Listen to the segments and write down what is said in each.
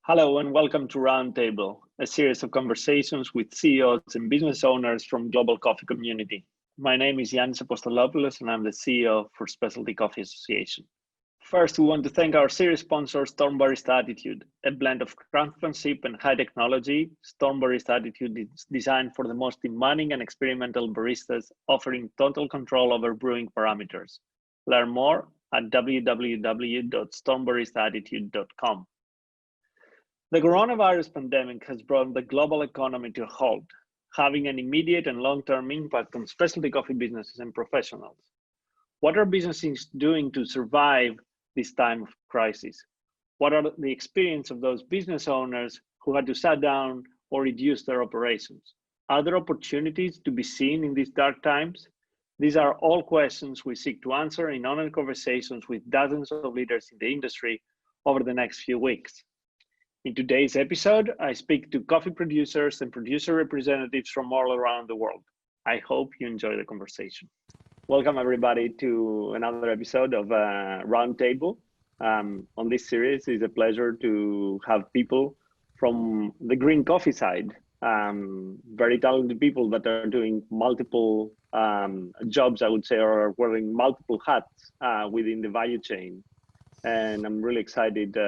Hello and welcome to Roundtable, a series of conversations with CEOs and business owners from global coffee community. My name is Yannis Apostolopoulos and I'm the CEO for Specialty Coffee Association. First, we want to thank our series sponsor, Storm Barista Attitude, a blend of craftsmanship and high technology. Storm Barista Attitude is designed for the most demanding and experimental baristas, offering total control over brewing parameters. Learn more at www.stormbaristattitude.com. The coronavirus pandemic has brought the global economy to a halt, having an immediate and long-term impact on specialty coffee businesses and professionals. What are businesses doing to survive this time of crisis? What are the experience of those business owners who had to shut down or reduce their operations? Are there opportunities to be seen in these dark times? These are all questions we seek to answer in honest conversations with dozens of leaders in the industry over the next few weeks. In today's episode, I speak to coffee producers and producer representatives from all around the world. I hope you enjoy the conversation. Welcome everybody to another episode of Roundtable. On this series, it's a pleasure to have people from the green coffee side, very talented people that are doing multiple jobs, I would say, or wearing multiple hats within the value chain. And I'm really excited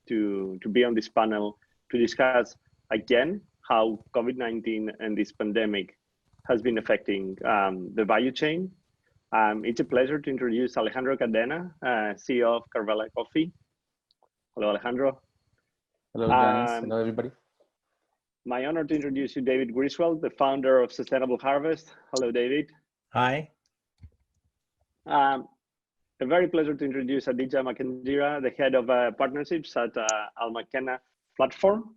to be on this panel to discuss again how COVID-19 and this pandemic has been affecting the value chain. It's a pleasure to introduce Alejandro Cadena, CEO of Caravela Coffee. Hello, Alejandro. Hello, Yannis. Hello, everybody. My honor to introduce you, David Griswold, the founder of Sustainable Harvest. Hello, David. Hi. A very pleasure to introduce Adidjah Makangira, the head of partnerships at Almacena platform.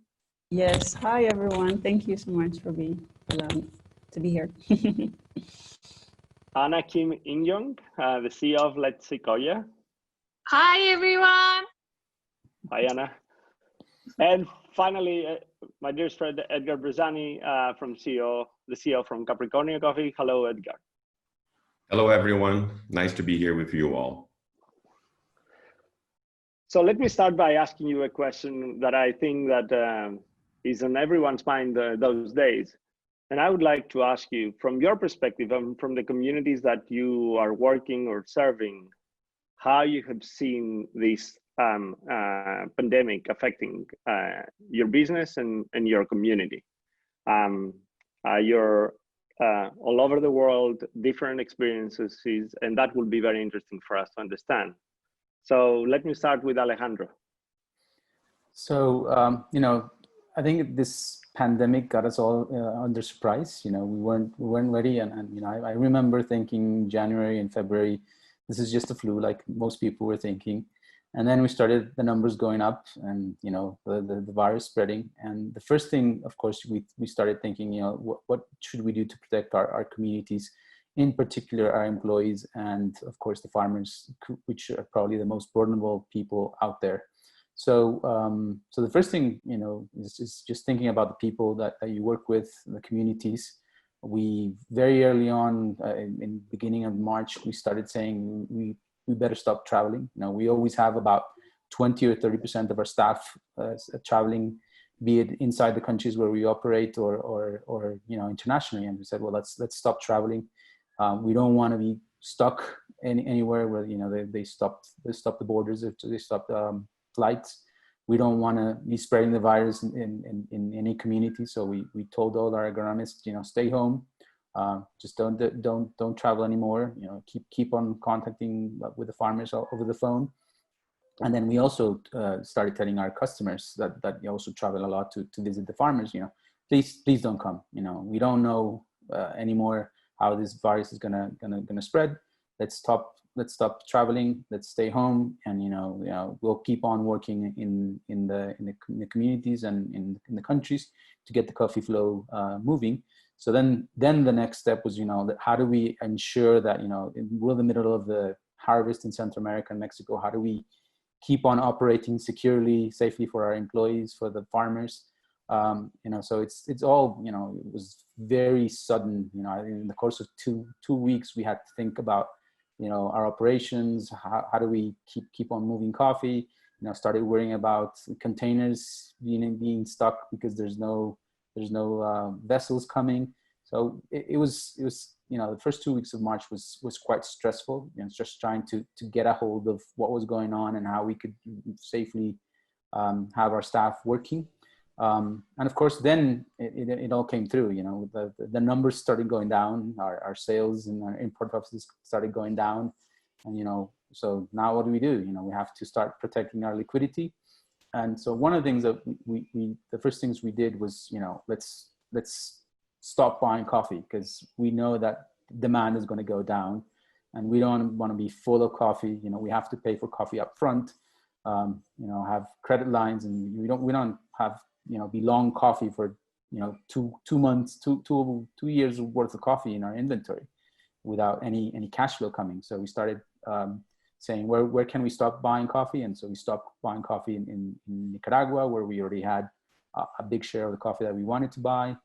Yes, hi everyone. Thank you so much for being allowed to be here. Anna Kim Inyoung, the CEO of LetSequoia. Hi everyone. Hi Anna. And finally, my dear friend Edgard Bressani, the CEO from Capricornio Coffee. Hello, Edgard. Hello, everyone. Nice to be here with you all. So let me start by asking you a question that I think that is on everyone's mind those days. And I would like to ask you, from your perspective and from the communities that you are working or serving, how you have seen this pandemic affecting your business and your community. You're all over the world, different experiences, and that will be very interesting for us to understand. So let me start with Alejandro. So, I think this pandemic got us all under surprise. We weren't ready. And I remember thinking January and February, this is just a flu, like most people were thinking. And then we started the numbers going up and, the virus spreading. And the first thing, of course, we started thinking, what should we do to protect our communities, in particular our employees and, of course, the farmers, which are probably the most vulnerable people out there. So so the first thing, is just thinking about the people that you work with, the communities. We very early on, in the beginning of March, we started saying we better stop traveling. We always have about 20 or 30% of our staff traveling, be it inside the countries where we operate or internationally. And we said, well, let's stop traveling. We don't want to be stuck anywhere where they stopped the borders, or they stopped flights. We don't want to be spreading the virus in any community. So we told all our agronomists, stay home. Just don't travel anymore. Keep on contacting with the farmers over the phone. And then we also started telling our customers that also travel a lot to visit the farmers. Please don't come. We don't know anymore how this virus is gonna spread. Let's stop traveling. Let's stay home, and we'll keep on working in the communities and in the countries to get the coffee flow moving. So then the next step was, how do we ensure that, we're in the middle of the harvest in Central America and Mexico, how do we keep on operating securely, safely for our employees, for the farmers? So it's all, it was very sudden. In the course of two weeks, we had to think about, our operations. How do we keep on moving coffee? started worrying about containers being stuck because there's no vessels coming. So it was the first 2 weeks of March was quite stressful. Just trying to get a hold of what was going on and how we could safely have our staff working. And of course, then it all came through. The numbers started going down. Our sales and our import offices started going down, and so now what do? We have to start protecting our liquidity. And so one of the things that the first things we did was, let's stop buying coffee, because we know that demand is going to go down, and we don't want to be full of coffee. We have to pay for coffee up front. Have credit lines, and we don't have be long coffee for 2 months, two years worth of coffee in our inventory without any cash flow coming. So we started saying where can we stop buying coffee, and so we stopped buying coffee in Nicaragua, where we already had a big share of the coffee that we wanted to buy,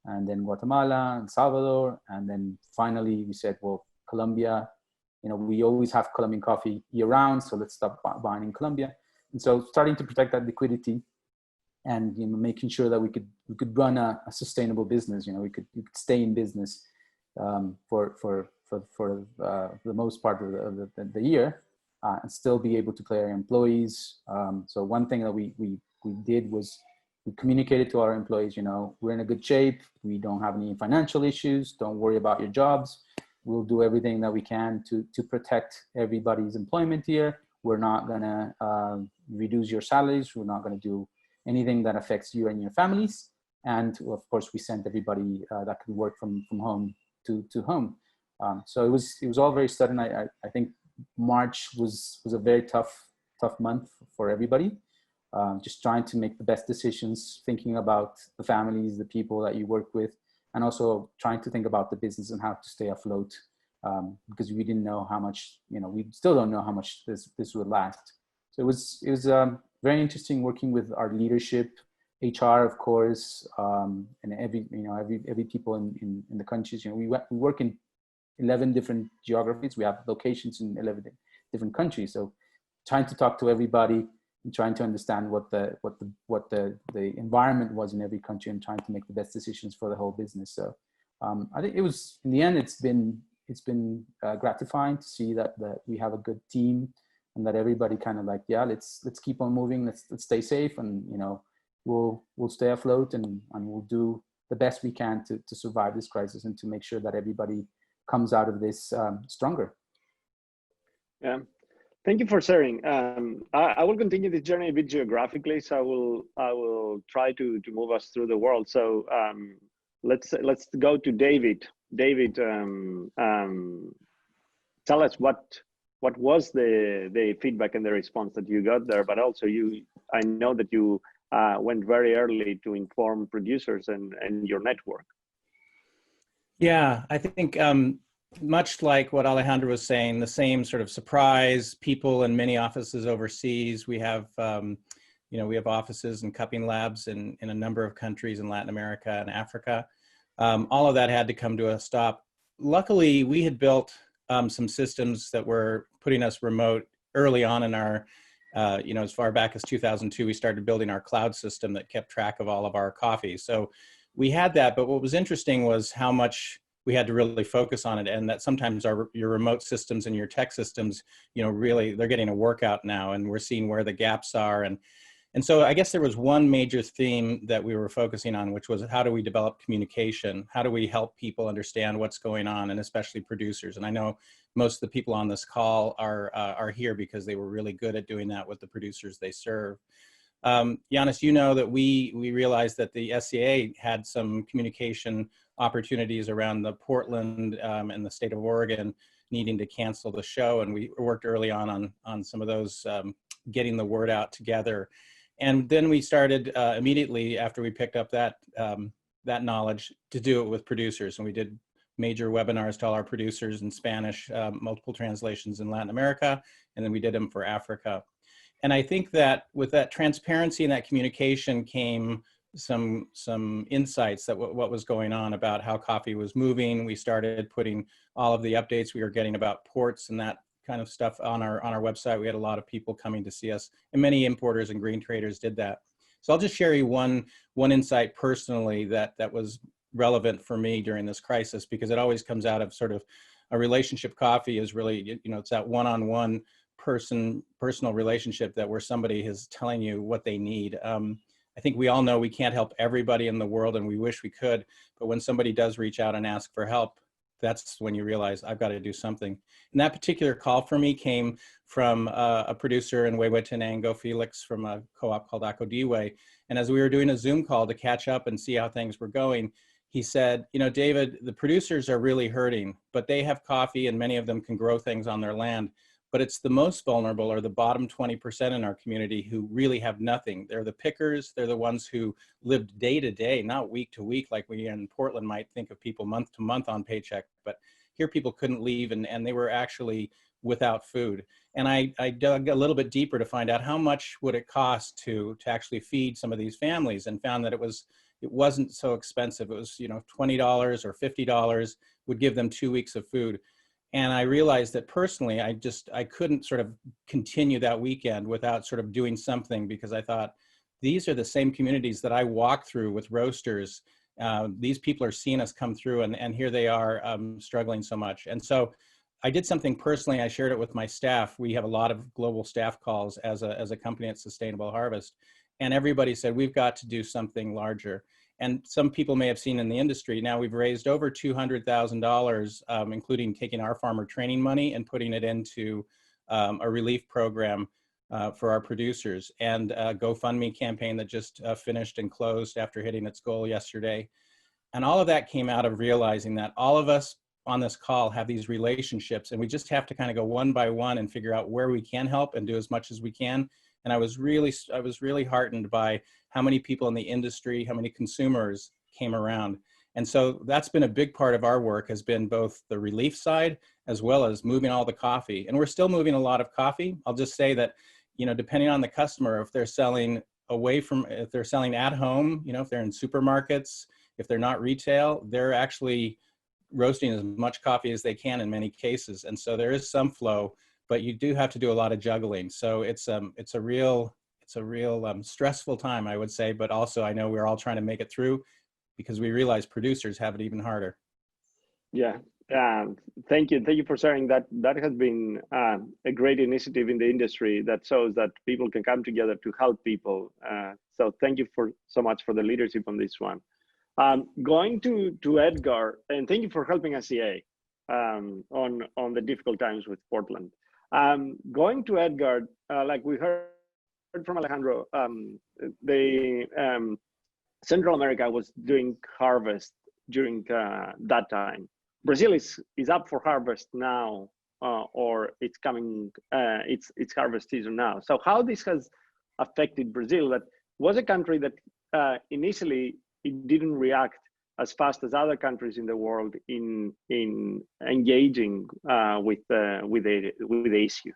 and then Guatemala and Salvador, and then finally we said, well, Colombia, we always have Colombian coffee year round, so let's stop buying in Colombia. And so starting to protect that liquidity, and making sure that we could run a sustainable business. We could stay in business for the most part of the year, and still be able to pay our employees. So one thing that we did was we communicated to our employees, we're in a good shape. We don't have any financial issues. Don't worry about your jobs. We'll do everything that we can to protect everybody's employment here. We're not gonna reduce your salaries. We're not gonna do anything that affects you and your families. And of course, we sent everybody that could work from home to home. So it was all very sudden. I think March was a very tough month for everybody. Just trying to make the best decisions, thinking about the families, the people that you work with, and also trying to think about the business and how to stay afloat, because we didn't know how much, we still don't know how much this would last. So it was very interesting working with our leadership, HR, of course, and every people in the countries. We work in 11 different geographies. We have locations in 11 different countries. So trying to talk to everybody and trying to understand what the environment was in every country, and trying to make the best decisions for the whole business. So I think it was, in the end, it's been gratifying to see that we have a good team, and that everybody kind of like, yeah, let's keep on moving. Let's stay safe, and we'll stay afloat, and we'll do the best we can to survive this crisis, and to make sure that everybody comes out of this stronger. Yeah, thank you for sharing. I will continue this journey a bit geographically, so I will try to move us through the world. So let's go to David. David, tell us what was the feedback and the response that you got there, but also I know that you went very early to inform producers and your network. Yeah, I think much like what Alejandro was saying, the same sort of surprise, people in many offices overseas. We have, we have offices and cupping labs in a number of countries in Latin America and Africa. All of that had to come to a stop. Luckily, we had built some systems that were putting us remote early on in our, as far back as 2002, we started building our cloud system that kept track of all of our coffee. So we had that, but what was interesting was how much we had to really focus on it, and that sometimes your remote systems and your tech systems, really, they're getting a workout now, and we're seeing where the gaps are. And so I guess there was one major theme that we were focusing on, which was how do we develop communication? How do we help people understand what's going on, and especially producers? And I know most of the people on this call are here because they were really good at doing that with the producers they serve. Yannis, you know that we realized that the SCA had some communication opportunities around the Portland and the state of Oregon needing to cancel the show, and we worked early on some of those, getting the word out together. And then we started immediately after we picked up that knowledge to do it with producers, and we did major webinars to all our producers in Spanish, multiple translations in Latin America, and then we did them for Africa. And I think that with that transparency and that communication came some insights that what was going on about how coffee was moving. We started putting all of the updates we were getting about ports and that kind of stuff on our website. We had a lot of people coming to see us, and many importers and grain traders did that. So I'll just share you one insight personally that was relevant for me during this crisis, because it always comes out of sort of a relationship. Coffee is really, it's that one-on-one personal relationship that where somebody is telling you what they need. I think we all know we can't help everybody in the world, and we wish we could, but when somebody does reach out and ask for help, that's when you realize I've got to do something. And that particular call for me came from a producer in Huehuetenango, Felix, from a co-op called Acodiwe. And as we were doing a Zoom call to catch up and see how things were going, he said, David, the producers are really hurting, but they have coffee and many of them can grow things on their land. But it's the most vulnerable, or the bottom 20% in our community, who really have nothing. They're the pickers. They're the ones who lived day to day, not week to week, like we in Portland might think of people month to month on paycheck. But here people couldn't leave, and they were actually without food. And I dug a little bit deeper to find out how much would it cost to actually feed some of these families, and found that it wasn't so expensive. It was, $20 or $50 would give them 2 weeks of food. And I realized that personally, I couldn't sort of continue that weekend without sort of doing something, because I thought, these are the same communities that I walk through with roasters. These people are seeing us come through, and here they are struggling so much. And so I did something personally. I shared it with my staff. We have a lot of global staff calls as a company at Sustainable Harvest. And everybody said, we've got to do something larger. And some people may have seen in the industry, now we've raised over $200,000, including taking our farmer training money and putting it into a relief program for our producers, and a GoFundMe campaign that just finished and closed after hitting its goal yesterday. And all of that came out of realizing that all of us on this call have these relationships, and we just have to kind of go one by one and figure out where we can help and do as much as we can. And I was really heartened by how many people in the industry, how many consumers came around. And so that's been a big part of our work, has been both the relief side as well as moving all the coffee. And we're still moving a lot of coffee. I'll just say that, depending on the customer, if they're selling if they're selling at home, if they're in supermarkets, if they're not retail, they're actually roasting as much coffee as they can in many cases. And so there is some flow, but you do have to do a lot of juggling. So it's a real stressful time, I would say, but also I know we're all trying to make it through, because we realize producers have it even harder. Yeah, thank you for sharing that. That has been a great initiative in the industry that shows that people can come together to help people. So thank you so much for the leadership on this one. Going to Edgard, and thank you for helping SCA on the difficult times with Portland. Going to Edgard, like we heard from Alejandro, Central America was doing harvest during that time. Brazil is up for harvest now, or it's coming. It's harvest season now. So how this has affected Brazil? That was a country that initially it didn't react as fast as other countries in the world in engaging with the issue.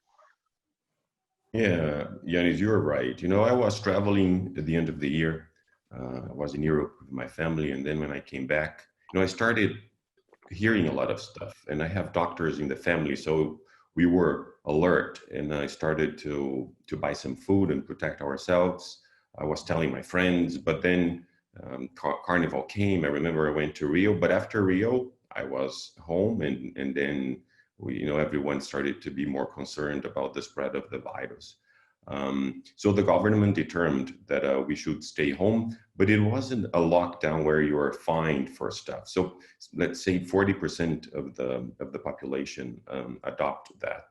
Yeah, Yannis, you're right. I was traveling at the end of the year. I was in Europe with my family, and then when I came back, I started hearing a lot of stuff, and I have doctors in the family, so we were alert, and I started to buy some food and protect ourselves. I was telling my friends, but then Carnival came. I remember I went to Rio, but after Rio, I was home, and then everyone started to be more concerned about the spread of the virus. So the government determined that we should stay home, but it wasn't a lockdown where you are fined for stuff. So let's say 40% of the population adopted that.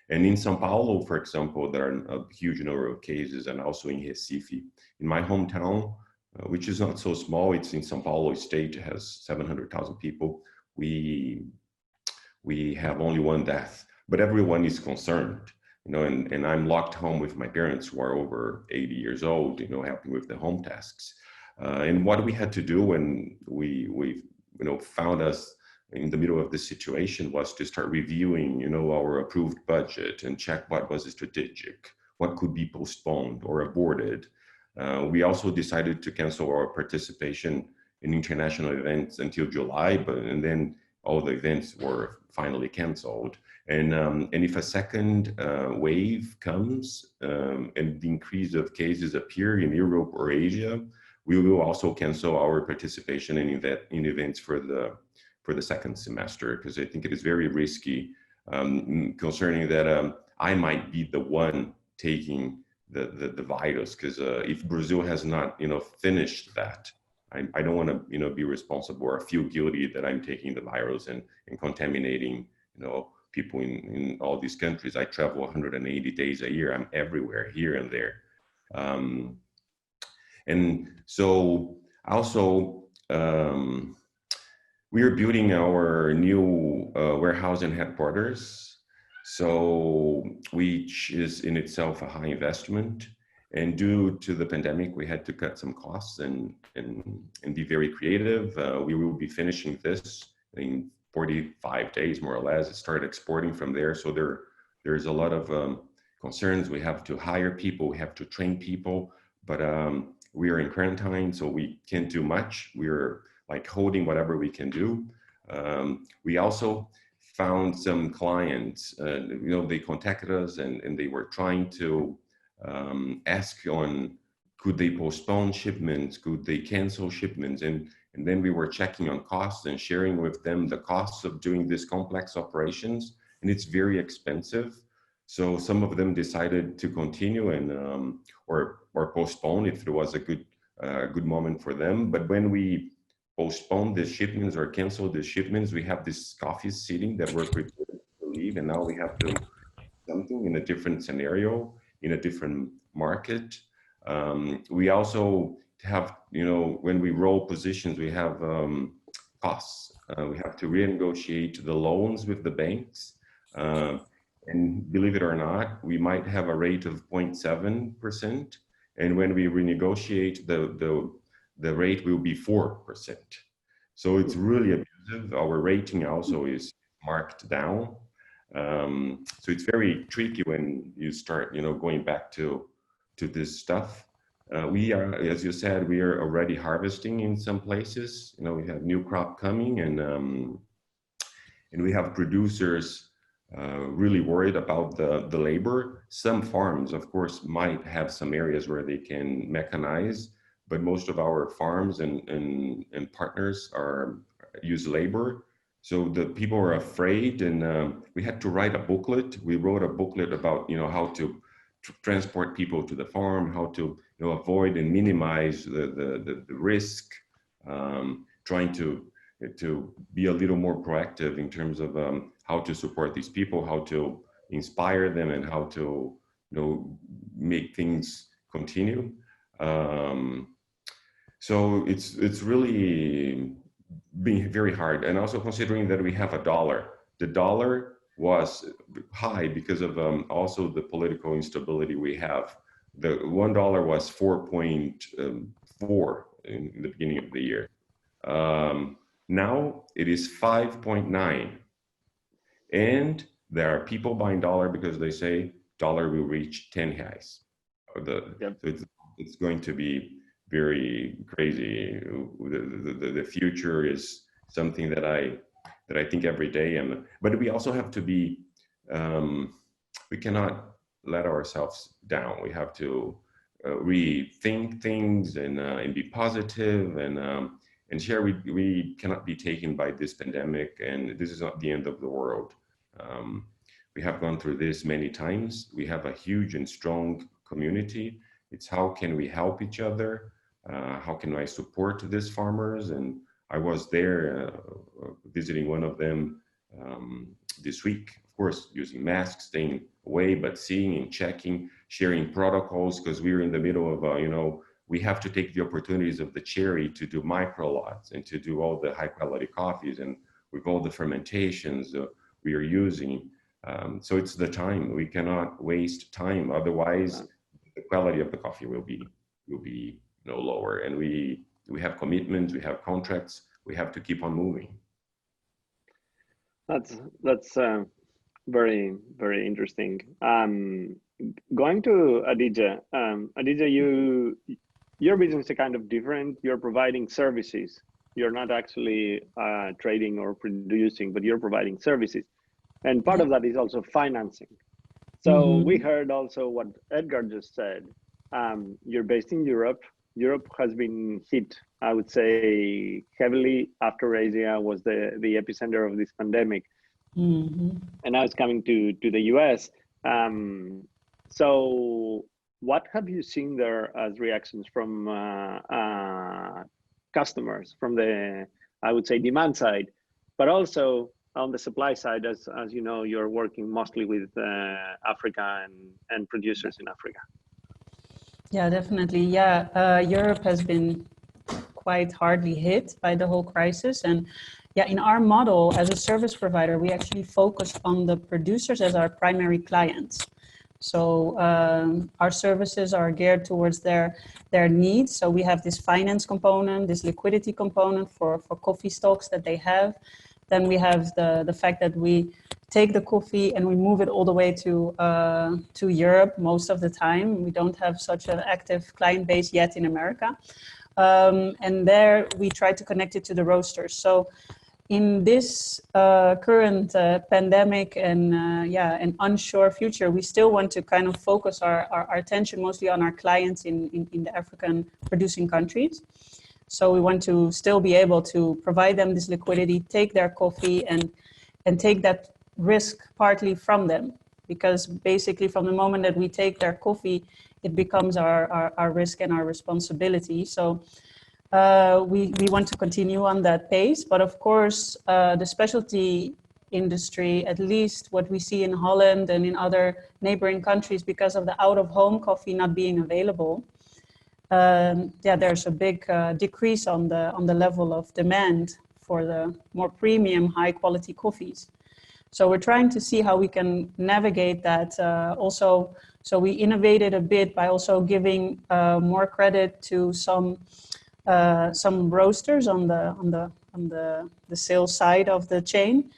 And in São Paulo, for example, there are a huge number of cases, and also in Recife. In my hometown, which is not so small, it's in São Paulo state, it has 700,000 people. We have only one death, but everyone is concerned. And I'm locked home with my parents who are over 80 years old, helping with the home tasks. And what we had to do when we found us in the middle of this situation was to start reviewing, our approved budget and check what was strategic, what could be postponed or aborted. We also decided to cancel our participation in international events until July, and then all the events were finally canceled. And if a second wave comes and the increase of cases appear in Europe or Asia, we will also cancel our participation in events for the second semester, because I think it is very risky concerning that I might be the one taking the virus, because if Brazil has not finished that, I don't want to be responsible or feel guilty that I'm taking the virus and contaminating people in all these countries. I travel 180 days a year. I'm everywhere, here and there. And so also, we are building our new warehouse and headquarters, so which is in itself a high investment. And due to the pandemic, we had to cut some costs and be very creative. We will be finishing this in 45 days, more or less. Start exporting from there. So there's a lot of concerns. We have to hire people, we have to train people, but we are in quarantine, so we can't do much. We're like holding whatever we can do. We also found some clients, they contacted us and they were trying to ask on, could they postpone shipments? Could they cancel shipments? And then we were checking on costs and sharing with them the costs of doing these complex operations. And it's very expensive. So some of them decided to continue and or postpone if it was a good moment for them. But when we postponed the shipments or canceled the shipments, we have this coffee seating that we're prepared to leave, and now we have to do something in a different scenario, in a different market. We also have, when we roll positions, we have costs. We have to renegotiate the loans with the banks. And believe it or not, we might have a rate of 0.7%. And when we renegotiate, the rate will be 4%. So it's really abusive. Our rating also is marked down. So it's very tricky when you start, going back to this stuff. We are, as you said, we are already harvesting in some places. We have new crop coming, and we have producers really worried about the labor. Some farms, of course, might have some areas where they can mechanize, but most of our farms and partners use labor. So the people are afraid, and we had to write a booklet. We wrote a booklet about how to transport people to the farm, how to avoid and minimize the risk, trying to be a little more proactive in terms of how to support these people, how to inspire them, and how to make things continue. So it's really being very hard, and also considering that we have a dollar. The dollar was high because of also the political instability we have. The $1 was 4.4 in the beginning of the year. Now it is 5.9, and there are people buying dollar because they say dollar will reach 10 reais. So it's going to be very crazy. The future is something that I think every day. But we also have to be. We cannot let ourselves down. We have to rethink things and be positive and share. We cannot be taken by this pandemic, and this is not the end of the world. We have gone through this many times. We have a huge and strong community. It's how can we help each other? How can I support these farmers? And I was there visiting one of them this week, of course, using masks, staying away, but seeing and checking, sharing protocols, because we're in the middle of, we have to take the opportunities of the cherry to do micro lots and to do all the high quality coffees, and with all the fermentations we are using. So it's the time. We cannot waste time. Otherwise, the quality of the coffee will be lower. And we have commitments, we have contracts, we have to keep on moving. That's very, very interesting. Going to Adidjah. Adidjah, your business is kind of different. You're providing services You're not actually trading or producing, but you're providing services. And part of that is also financing. So we heard also what Edgard just said. You're based in Europe. Europe has been hit, I would say, heavily after Asia was the epicenter of this pandemic. And now it's coming to the US. So what have you seen there as reactions from customers, from the, I would say, demand side, but also on the supply side, as you know, you're working mostly with Africa and producers in Africa? Yeah, definitely. Yeah, Europe has been quite hardly hit by the whole crisis. And yeah, in our model as a service provider, we actually focus on the producers as our primary clients. So our services are geared towards their needs. So we have this finance component, this liquidity component for coffee stocks that they have. Then we have the fact that we take the coffee and we move it all the way to Europe most of the time. We don't have such an active client base yet in America. And there we try to connect it to the roasters. So in this current pandemic and an unsure future, we still want to kind of focus our attention mostly on our clients in the African producing countries. So we want to still be able to provide them this liquidity, take their coffee and take that risk partly from them. Because basically from the moment that we take their coffee, it becomes our risk and our responsibility. So we want to continue on that pace. But of course, the specialty industry, at least what we see in Holland and in other neighboring countries, because of the out-of-home coffee not being available, there's a big decrease on the level of demand for the more premium, high-quality coffees. So we're trying to see how we can navigate that also. So we innovated a bit by also giving more credit to some roasters on the sales side of the chain,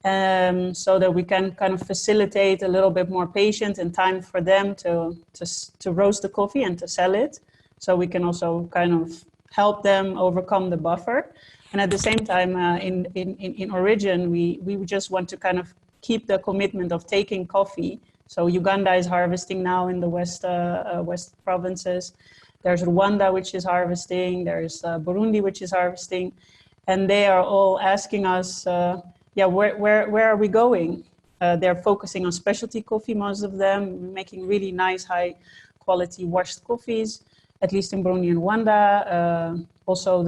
so that we can kind of facilitate a little bit more patience and time for them to roast the coffee and to sell it. So we can also kind of help them overcome the buffer. And at the same time, in Origin, we just want to kind of keep the commitment of taking coffee. So Uganda is harvesting now in the west provinces. There's Rwanda, which is harvesting. There's Burundi, which is harvesting. And they are all asking us, where are we going? They're focusing on specialty coffee, most of them, making really nice, high quality washed coffees, at least in Burundi and Rwanda. Also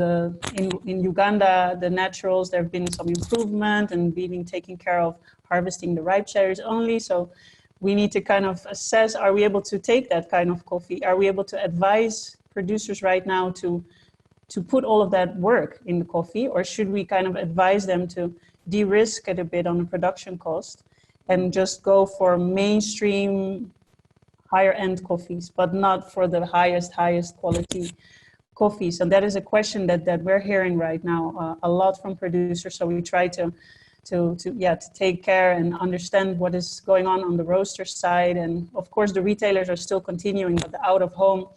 in Uganda, the naturals, there have been some improvement and being taken care of harvesting the ripe cherries only. So we need to kind of assess, are we able to take that kind of coffee? Are we able to advise producers right now to put all of that work in the coffee? Or should we kind of advise them to de-risk it a bit on the production cost and just go for mainstream higher end coffees, but not for the highest quality coffees? And that is a question that we're hearing right now a lot from producers. So we try to take care and understand what is going on the roaster side. And of course the retailers are still continuing, but the out of home,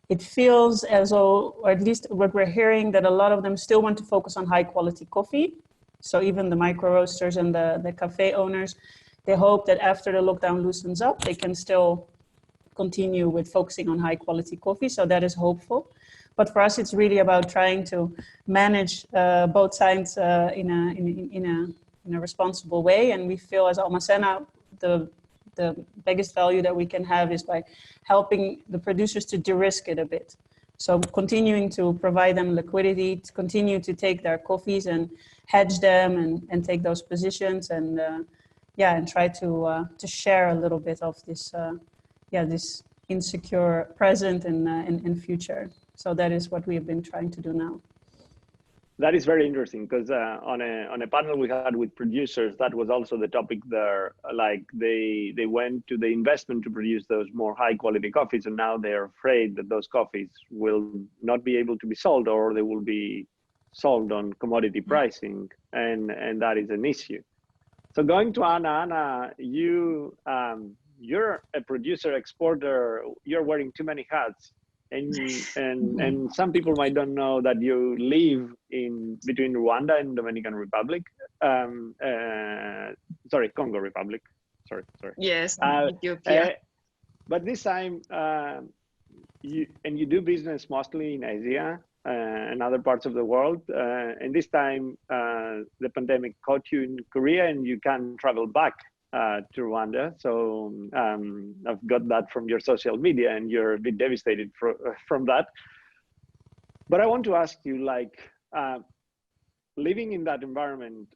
it feels as though, or at least what we're hearing, that a lot of them still want to focus on high quality coffee. So even the micro roasters and the cafe owners, they hope that after the lockdown loosens up, they can still continue with focusing on high quality coffee. So that is hopeful. But for us, it's really about trying to manage both sides in a responsible way. And we feel as Almacena, the biggest value that we can have is by helping the producers to de-risk it a bit. So continuing to provide them liquidity, to continue to take their coffees and hedge them and take those positions and try to share a little bit of this this insecure present and future. So that is what we have been trying to do now. That is very interesting because on a panel we had with producers, that was also the topic there. Like they went to the investment to produce those more high quality coffees, and now they're afraid that those coffees will not be able to be sold, or they will be sold on commodity pricing, and that is an issue. So going to Anna, you're a producer, exporter, you're wearing too many hats. and some people might don't know that you live in between Rwanda and Dominican Republic. Sorry, Congo Republic. Sorry. Yes, Ethiopia. But this time, you do business mostly in Asia and other parts of the world. And this time, the pandemic caught you in Korea, and you can't travel back to Rwanda. So I've got that from your social media, and you're a bit devastated from that. But I want to ask you, like, living in that environment,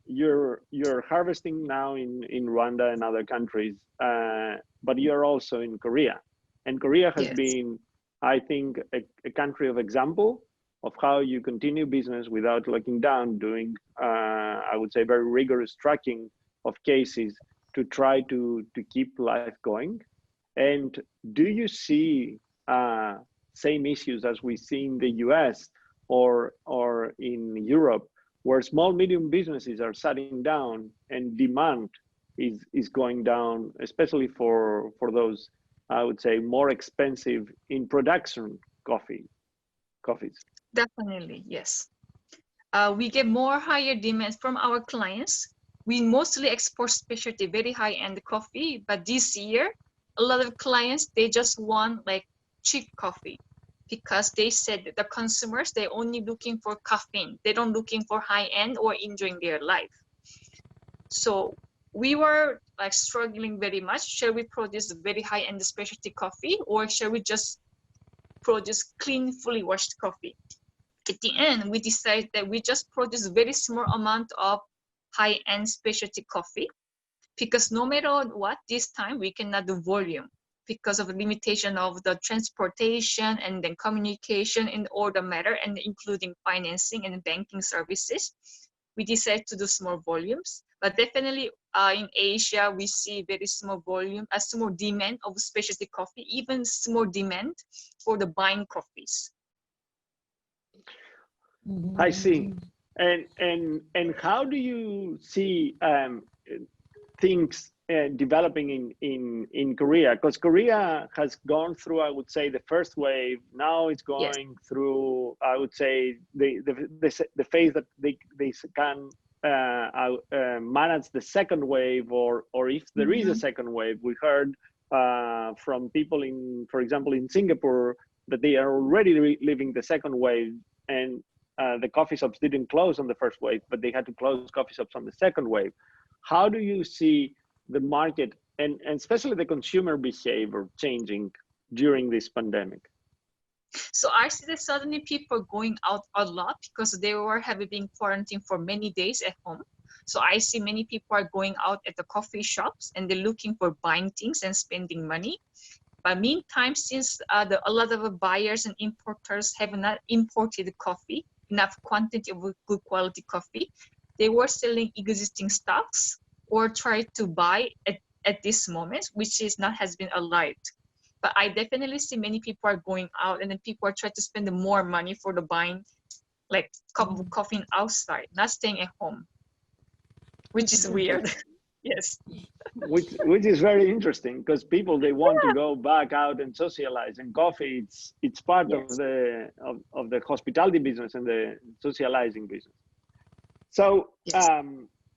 you're harvesting now in Rwanda and other countries, but you're also in Korea, and Korea has been, I think, a country of example of how you continue business without locking down, doing I would say very rigorous tracking of cases to try to keep life going. And do you see same issues as we see in the US or in Europe, where small medium businesses are shutting down and demand is going down, especially for those, I would say, more expensive in production coffees? Definitely, yes. We get more higher demands from our clients. We mostly export specialty, very high-end coffee, but this year, a lot of clients, they just want like cheap coffee, because they said that the consumers, they're only looking for caffeine. They don't looking for high-end or enjoying their life. So we were like struggling very much. Shall we produce very high-end specialty coffee, or shall we just produce clean, fully washed coffee? At the end, we decided that we just produce very small amount of high-end specialty coffee, because no matter what, this time we cannot do volume because of the limitation of the transportation and then communication in all the matter, and including financing and banking services. We decided to do small volumes, but definitely in Asia, we see very small volume, a small demand of specialty coffee, even small demand for the buying coffees. I see. And how do you see things developing in Korea? Because Korea has gone through, I would say, the first wave. Now it's going through, I would say, the phase that they can manage the second wave, or if there is a second wave. We heard from people in, for example, in Singapore, that they are already living the second wave, and the coffee shops didn't close on the first wave, but they had to close coffee shops on the second wave. How do you see the market and especially the consumer behavior changing during this pandemic? So I see that suddenly people going out a lot because they were having been quarantined for many days at home. So I see many people are going out at the coffee shops, and they're looking for buying things and spending money. But meantime, since a lot of buyers and importers have not imported coffee, enough quantity of good quality coffee, they were selling existing stocks or try to buy at this moment, which has been allowed. But I definitely see many people are going out, and then people are trying to spend more money for the buying, like cup of coffee outside, not staying at home, which is weird. Yes. Which is very interesting, because people, they want to go back out and socialize, and coffee, it's part of the hospitality business and the socializing business. So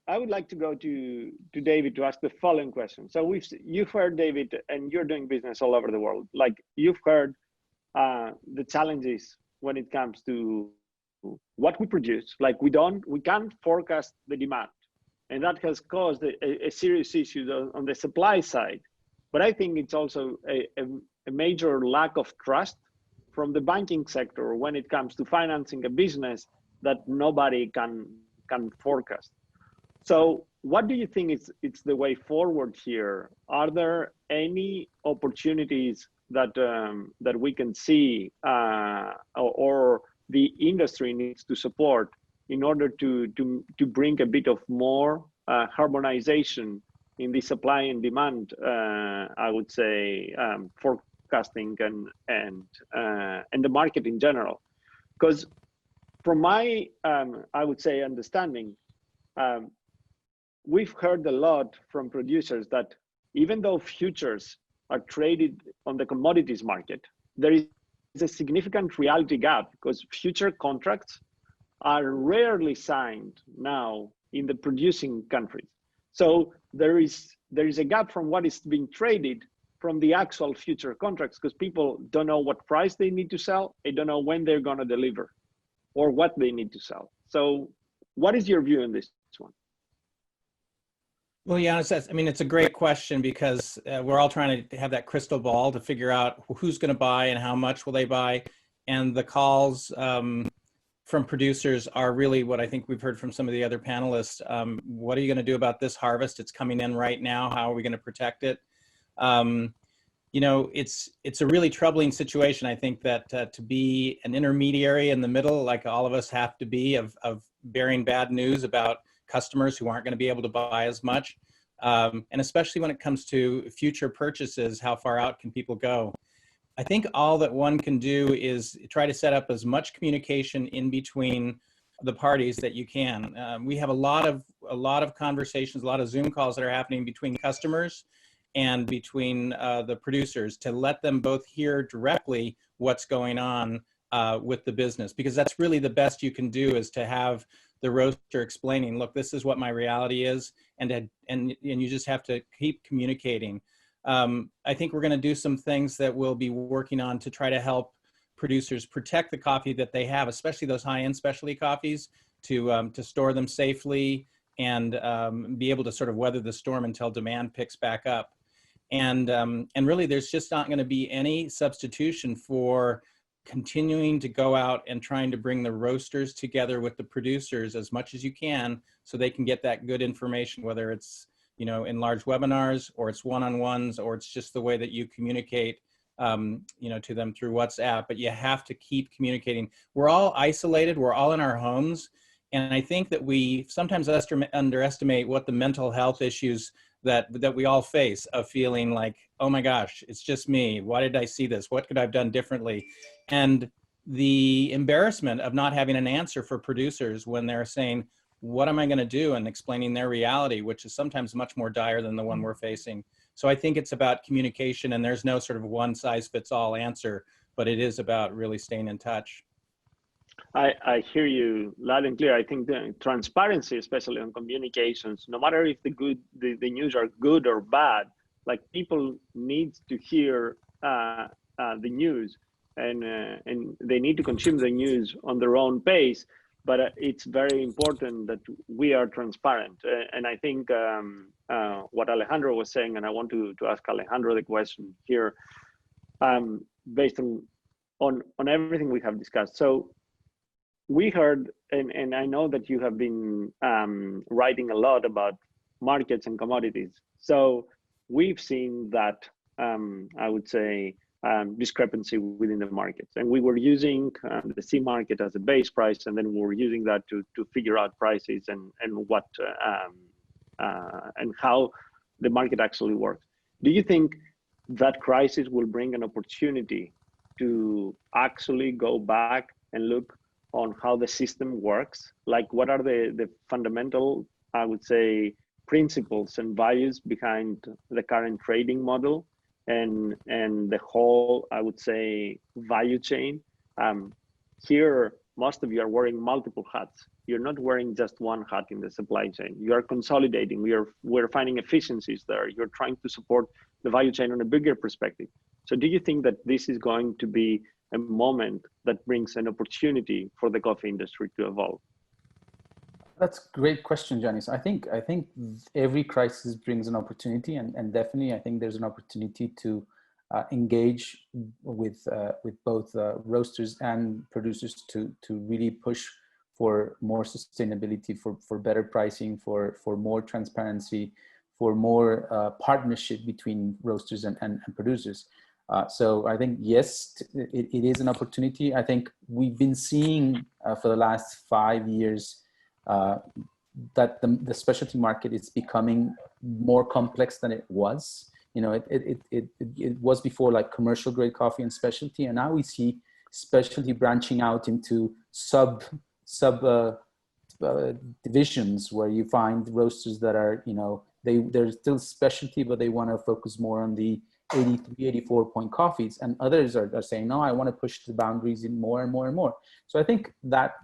I would like to go to David to ask the following question. So you've heard, David, and you're doing business all over the world. Like, you've heard the challenges when it comes to what we produce. Like, we can't forecast the demand. And that has caused a serious issue on the supply side. But I think it's also a major lack of trust from the banking sector when it comes to financing a business that nobody can forecast. So what do you think it's the way forward here? Are there any opportunities that we can see or the industry needs to support in order to bring a bit of more harmonization in the supply and demand, I would say, forecasting and the market in general? Because from my, I would say, understanding, we've heard a lot from producers that even though futures are traded on the commodities market, there is a significant reality gap because future contracts are rarely signed now in the producing countries. So there is a gap from what is being traded from the actual future contracts, because people don't know what price they need to sell. They don't know when they're going to deliver or what they need to sell. So what is your view on this one? Well, Yannis, I mean, it's a great question because we're all trying to have that crystal ball to figure out who's going to buy and how much will they buy. And the calls from producers are really what I think we've heard from some of the other panelists. What are you going to do about this harvest? It's coming in right now. How are we going to protect it? You know, it's a really troubling situation. I think that to be an intermediary in the middle, like all of us have to be, of bearing bad news about customers who aren't going to be able to buy as much. And especially when it comes to future purchases, how far out can people go? I think all that one can do is try to set up as much communication in between the parties that you can. We have a lot of conversations, a lot of Zoom calls that are happening between customers and between the producers to let them both hear directly what's going on with the business, because that's really the best you can do, is to have the roaster explaining, look, this is what my reality is, and you just have to keep communicating. I think we're going to do some things that we'll be working on to try to help producers protect the coffee that they have, especially those high-end specialty coffees, to store them safely and be able to sort of weather the storm until demand picks back up. And really, there's just not going to be any substitution for continuing to go out and trying to bring the roasters together with the producers as much as you can, so they can get that good information, whether it's, you know, in large webinars, or it's one-on-ones, or it's just the way that you communicate, you know, to them through WhatsApp. But you have to keep communicating. We're all isolated. We're all in our homes. And I think that we sometimes underestimate what the mental health issues that we all face, of feeling like, oh my gosh, it's just me. Why did I see this? What could I have done differently? And the embarrassment of not having an answer for producers when they're saying, what am I going to do? And explaining their reality, which is sometimes much more dire than the one we're facing. So I think it's about communication, and there's no sort of one size fits all answer, but it is about really staying in touch. I hear you loud and clear. I think the transparency, especially on communications, no matter if the news are good or bad, like people need to hear the news, and they need to consume the news on their own pace. But it's very important that we are transparent. And I think what Alejandro was saying, and I want to ask Alejandro the question here, based on everything we have discussed. So we heard, and I know that you have been writing a lot about markets and commodities. So we've seen that, I would say, discrepancy within the markets. And we were using the C market as a base price, and then we were using that to figure out prices and what and how the market actually works. Do you think that crisis will bring an opportunity to actually go back and look on how the system works? Like, what are the fundamental, I would say, principles and values behind the current trading model and the whole, I would say, value chain? Here, most of you are wearing multiple hats. You're not wearing just one hat in the supply chain. You are consolidating. We're finding efficiencies there. You're trying to support the value chain on a bigger perspective. So do you think that this is going to be a moment that brings an opportunity for the coffee industry to evolve? That's a great question, Yannis. I think every crisis brings an opportunity, and definitely I think there's an opportunity to engage with both roasters and producers to really push for more sustainability, for better pricing, for more transparency, for more partnership between roasters and producers. So I think, yes, it is an opportunity. I think we've been seeing for the last 5 years that the specialty market is becoming more complex than it was. You know, it was before like commercial grade coffee and specialty, and now we see specialty branching out into sub divisions where you find roasters that are, you know, they're still specialty, but they want to focus more on the 83, 84 point coffees, and others are saying, no, I want to push the boundaries in more and more and more. So I think that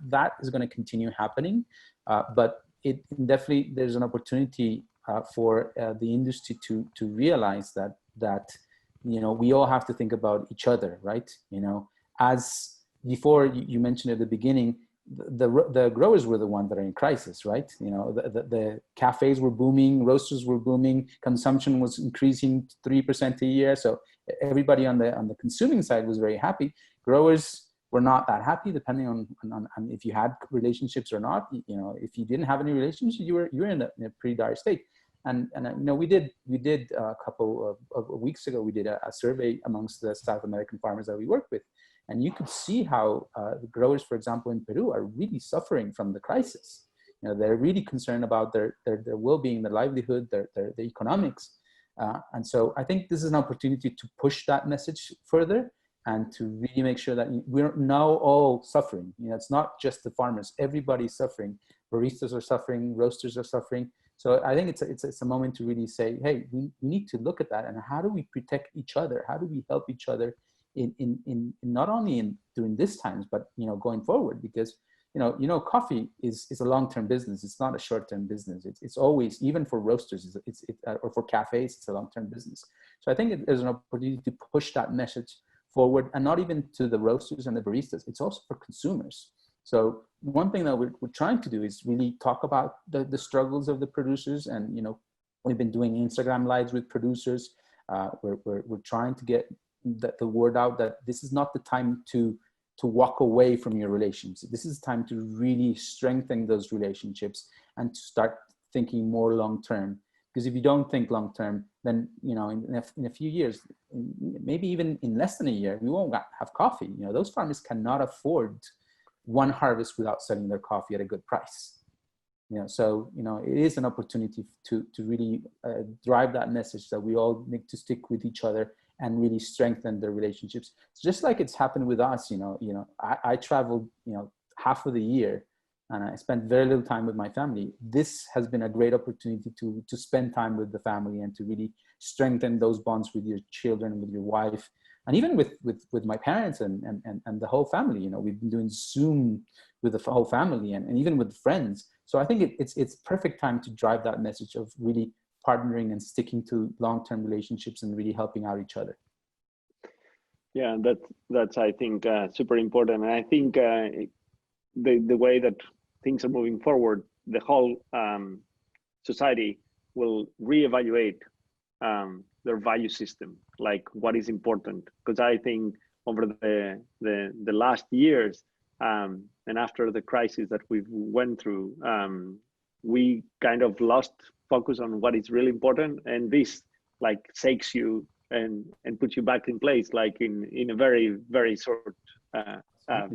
is going to continue happening, but it definitely, there's an opportunity for the industry to realize that we all have to think about each other, right? As before you mentioned at the beginning, the growers were the ones that are in crisis, right? The cafes were booming, roasters were booming, consumption was increasing 3% a year. So everybody on the consuming side was very happy. Growers were not that happy, depending on if you had relationships or not. If you didn't have any relationships, you were in a pretty dire state. And we did a couple of weeks ago, we did a survey amongst the South American farmers that we work with. And you could see how the growers, for example, in Peru are really suffering from the crisis. They're really concerned about their well-being, their livelihood, their economics. And so I think this is an opportunity to push that message further and to really make sure that we're now all suffering. It's not just the farmers, everybody's suffering. Baristas are suffering, roasters are suffering. So I think it's a moment to really say, hey, we need to look at that, and how do we protect each other? How do we help each other in not only during these times, but going forward? Because coffee is a long-term business. It's not a short-term business. It's always, even for roasters, or for cafes, it's a long-term business. So I think there's an opportunity to push that message forward, and not even to the roasters and the baristas. It's also for consumers. So one thing that we're trying to do is really talk about the struggles of the producers, and we've been doing Instagram lives with producers. We're trying to get the word out that this is not the time to walk away from your relationships. This is time to really strengthen those relationships and to start thinking more long term. Because if you don't think long term, then in a few years, maybe even in less than a year, we won't have coffee. Those farmers cannot afford one harvest without selling their coffee at a good price. So it is an opportunity to really drive that message that we all need to stick with each other and really strengthen their relationships. So just like it's happened with us, I traveled half of the year, and I spent very little time with my family. This has been a great opportunity to spend time with the family and to really strengthen those bonds with your children, with your wife, and even with my parents and the whole family. We've been doing Zoom with the whole family and even with friends. So I think it's perfect time to drive that message of really partnering and sticking to long-term relationships and really helping out each other. Yeah, that's I think super important. And I think the way that things are moving forward, the whole society will reevaluate their value system, like what is important. Because I think over the last years and after the crisis that we've went through, we kind of lost focus on what is really important, and this like shakes you and puts you back in place, like in a very, very short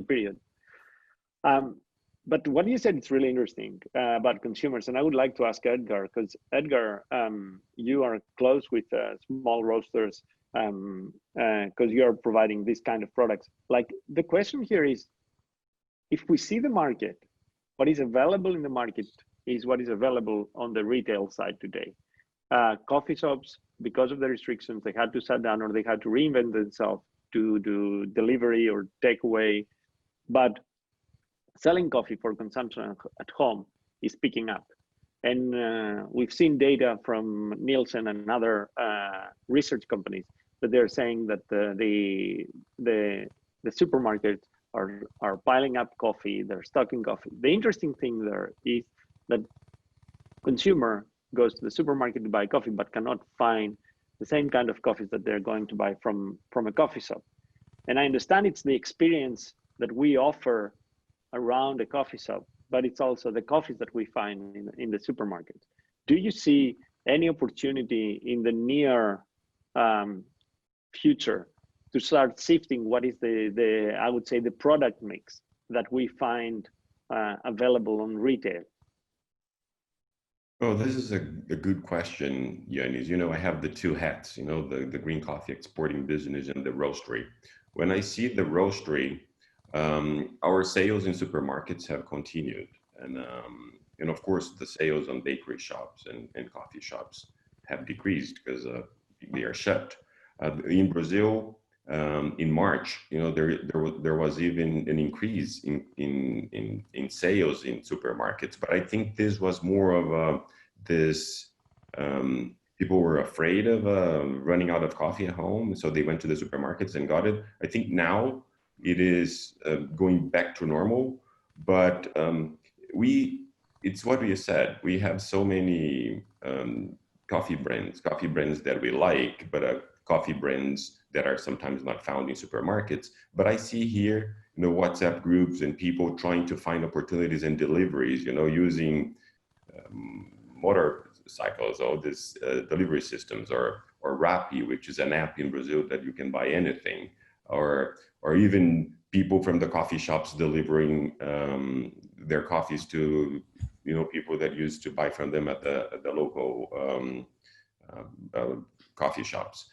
period. But what you said is really interesting about consumers, and I would like to ask Edgard, because Edgard, you are close with small roasters because you are providing this kind of products. Like the question here is, if we see the market, what is available in the market is what is available on the retail side today. Coffee shops, because of the restrictions, they had to shut down or they had to reinvent themselves to do delivery or takeaway. But selling coffee for consumption at home is picking up. And we've seen data from Nielsen and other research companies that they're saying that the supermarkets are piling up coffee, they're stocking coffee. The interesting thing there is that consumer goes to the supermarket to buy coffee, but cannot find the same kind of coffees that they're going to buy from a coffee shop. And I understand it's the experience that we offer around a coffee shop, but it's also the coffees that we find in the supermarket. Do you see any opportunity in the near future to start shifting what is I would say the product mix that we find available on retail? Oh, this is a good question, Yannis. I have the two hats, the green coffee exporting business and the roastery. When I see the roastery, our sales in supermarkets have continued. And of course, the sales on bakery shops and coffee shops have decreased because they are shut. In Brazil, in March, there was even an increase in sales in supermarkets. But I think this was more of this. People were afraid of running out of coffee at home, so they went to the supermarkets and got it. I think now it is going back to normal, but it's what we said. We have so many coffee brands that we like, but coffee brands that are sometimes not found in supermarkets. But I see here, WhatsApp groups and people trying to find opportunities and deliveries, using motorcycles, all these delivery systems, or Rappi, which is an app in Brazil that you can buy anything, or even people from the coffee shops delivering their coffees to people that used to buy from them at the local coffee shops.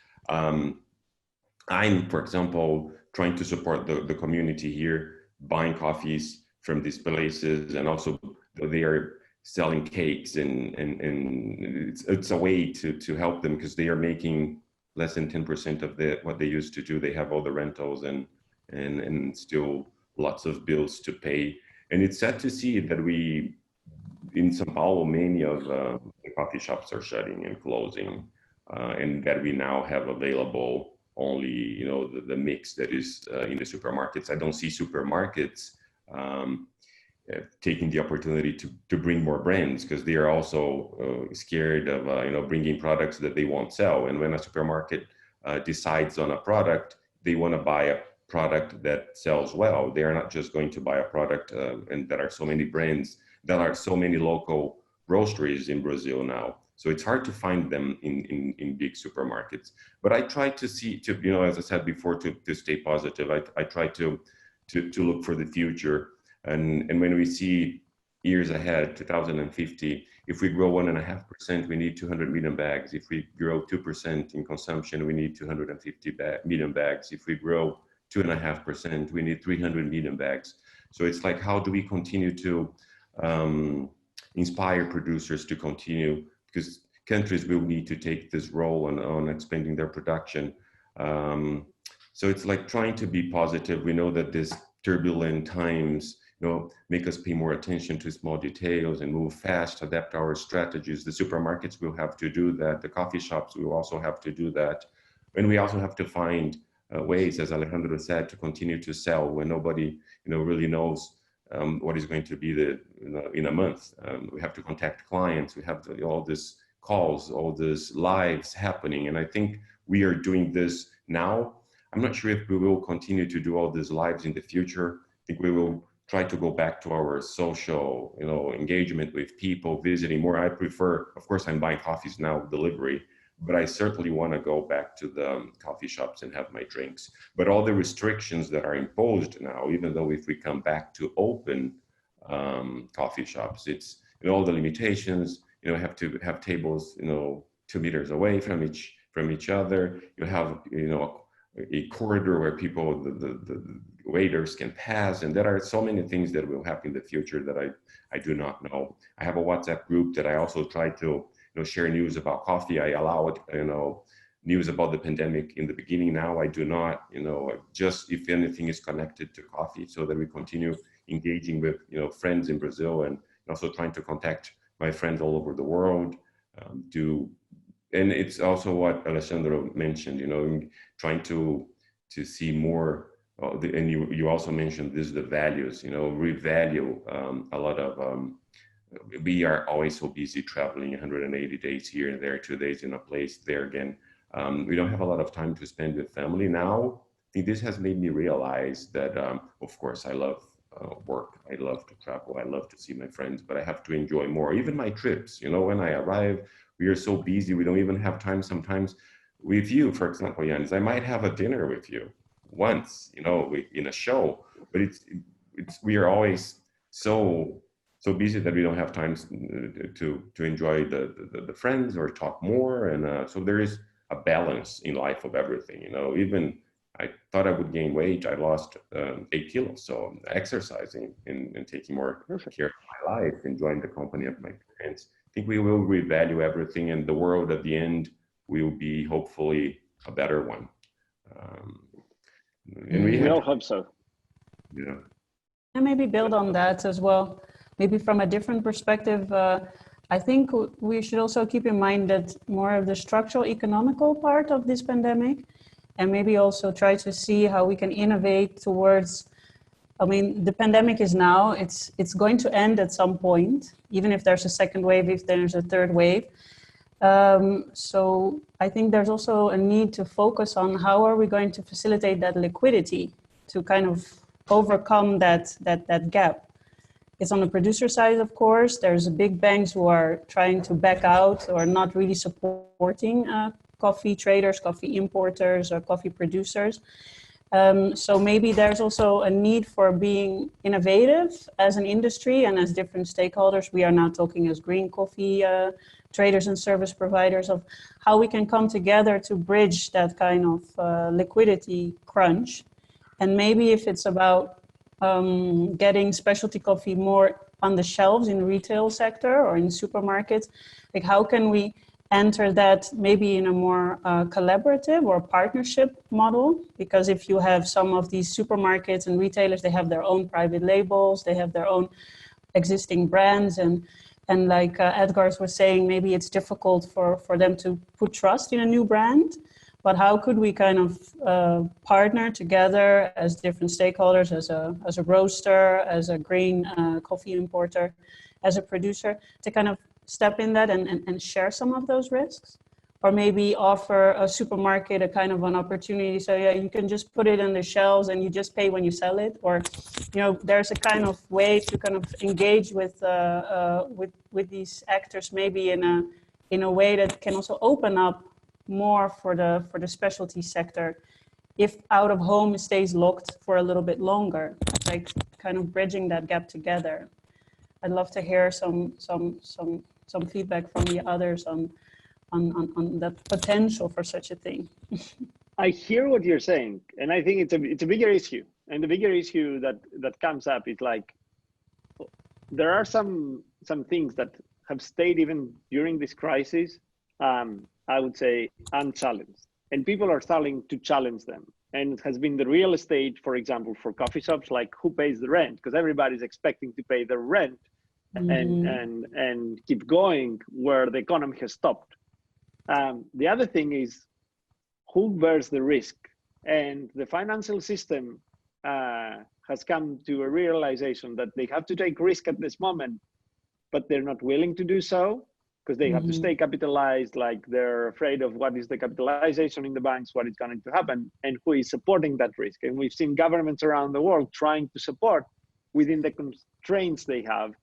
I'm, for example, trying to support the community here, buying coffees from these places, and also they are selling cakes, and it's a way to help them, because they are making less than 10% of what they used to do. They have all the rentals and still lots of bills to pay. And it's sad to see that in São Paulo, many of the coffee shops are shutting and closing, and that we now have available only, the mix that is in the supermarkets. I don't see supermarkets taking the opportunity to bring more brands, because they are also scared of bringing products that they won't sell. And when a supermarket decides on a product, they want to buy a product that sells well. They are not just going to buy a product, and there are so many brands, there are so many local groceries in Brazil now. So it's hard to find them in big supermarkets. But I try to see, as I said before, to stay positive. I try to look for the future. And when we see years ahead, 2050, if we grow 1.5%, we need 200 million bags. If we grow 2% in consumption, we need 250 million bags. If we grow 2.5%, we need 300 million bags. So it's like, how do we continue to inspire producers to continue? Because countries will need to take this role on expanding their production. So it's like trying to be positive. We know that these turbulent times, make us pay more attention to small details and move fast, adapt our strategies. The supermarkets will have to do that. The coffee shops will also have to do that. And we also have to find ways, as Alejandro said, to continue to sell when nobody, really knows what is going to be in a month. We have to contact clients. We have all these calls, all these lives happening. And I think we are doing this now. I'm not sure if we will continue to do all these lives in the future. I think we will try to go back to our social, engagement with people, visiting more. I prefer, of course, I'm buying coffees now, delivery, but I certainly want to go back to the coffee shops and have my drinks. But all the restrictions that are imposed now, even though if we come back to open coffee shops, it's all the limitations. Have to have tables, 2 meters away from each other. You have, a corridor where people, the waiters can pass, and there are so many things that will happen in the future that I do not know. I have a WhatsApp group that I also try to share news about coffee. I allowed news about the pandemic in the beginning. Now I do not, just if anything is connected to coffee, so that we continue engaging with friends in Brazil, and also trying to contact my friends all over the world. And it's also what Alejandro mentioned, trying to see more. And you also mentioned this, the values, revalue a lot of. We are always so busy traveling 180 days here and there, 2 days in a place, there again. We don't have a lot of time to spend with family now. I think this has made me realize that, of course, I love work. I love to travel. I love to see my friends, but I have to enjoy more. Even my trips, when I arrive, we are so busy. We don't even have time sometimes with you, for example, Yannis. I might have a dinner with you once, in a show, but we are always so busy that we don't have time to enjoy the friends or talk more. And so there is a balance in life of everything, even I thought I would gain weight. I lost 8 kilos. So exercising and taking more care of my life, enjoying the company of my parents. I think we will revalue everything, and the world at the end will be hopefully a better one. And we all hope so. Yeah. And maybe build on that as well. Maybe from a different perspective, I think we should also keep in mind that more of the structural economical part of this pandemic, and maybe also try to see how we can innovate towards, I mean, the pandemic is now, it's going to end at some point, even if there's a second wave, if there's a third wave. So I think there's also a need to focus on how are we going to facilitate that liquidity to kind of overcome that gap. It's on the producer side, of course. There's big banks who are trying to back out or not really supporting coffee traders, coffee importers, or coffee producers. So maybe there's also a need for being innovative as an industry and as different stakeholders. We are now talking as green coffee traders and service providers of how we can come together to bridge that kind of liquidity crunch. And maybe if it's about getting specialty coffee more on the shelves in the retail sector or in supermarkets, like how can we enter that maybe in a more collaborative or partnership model? Because if you have some of these supermarkets and retailers, they have their own private labels, they have their own existing brands, and like Edgard was saying, maybe it's difficult for them to put trust in a new brand. But how could we kind of partner together as different stakeholders, as a roaster, as a green coffee importer, as a producer, to kind of step in that and share some of those risks? Or maybe offer a supermarket a kind of an opportunity. So yeah, you can just put it on the shelves and you just pay when you sell it. Or, you know, there's a kind of way to kind of engage with these actors, maybe in a way that can also open up more for the specialty sector, if out of home stays locked for a little bit longer, like kind of bridging that gap together. I'd love to hear some feedback from the others on the potential for such a thing. I hear what you're saying, and I think it's a bigger issue. And the bigger issue that comes up is like there are some things that have stayed even during this crisis. I would say unchallenged, and people are starting to challenge them. And it has been the real estate, for example, for coffee shops, like who pays the rent? Because everybody's expecting to pay the rent and keep going where the economy has stopped. The other thing is who bears the risk? And the financial system has come to a realization that they have to take risk at this moment, but they're not willing to do so, because they have to stay capitalized, like they're afraid of what is the capitalization in the banks, what is going to happen, and who is supporting that risk. And we've seen governments around the world trying to support within the constraints they have.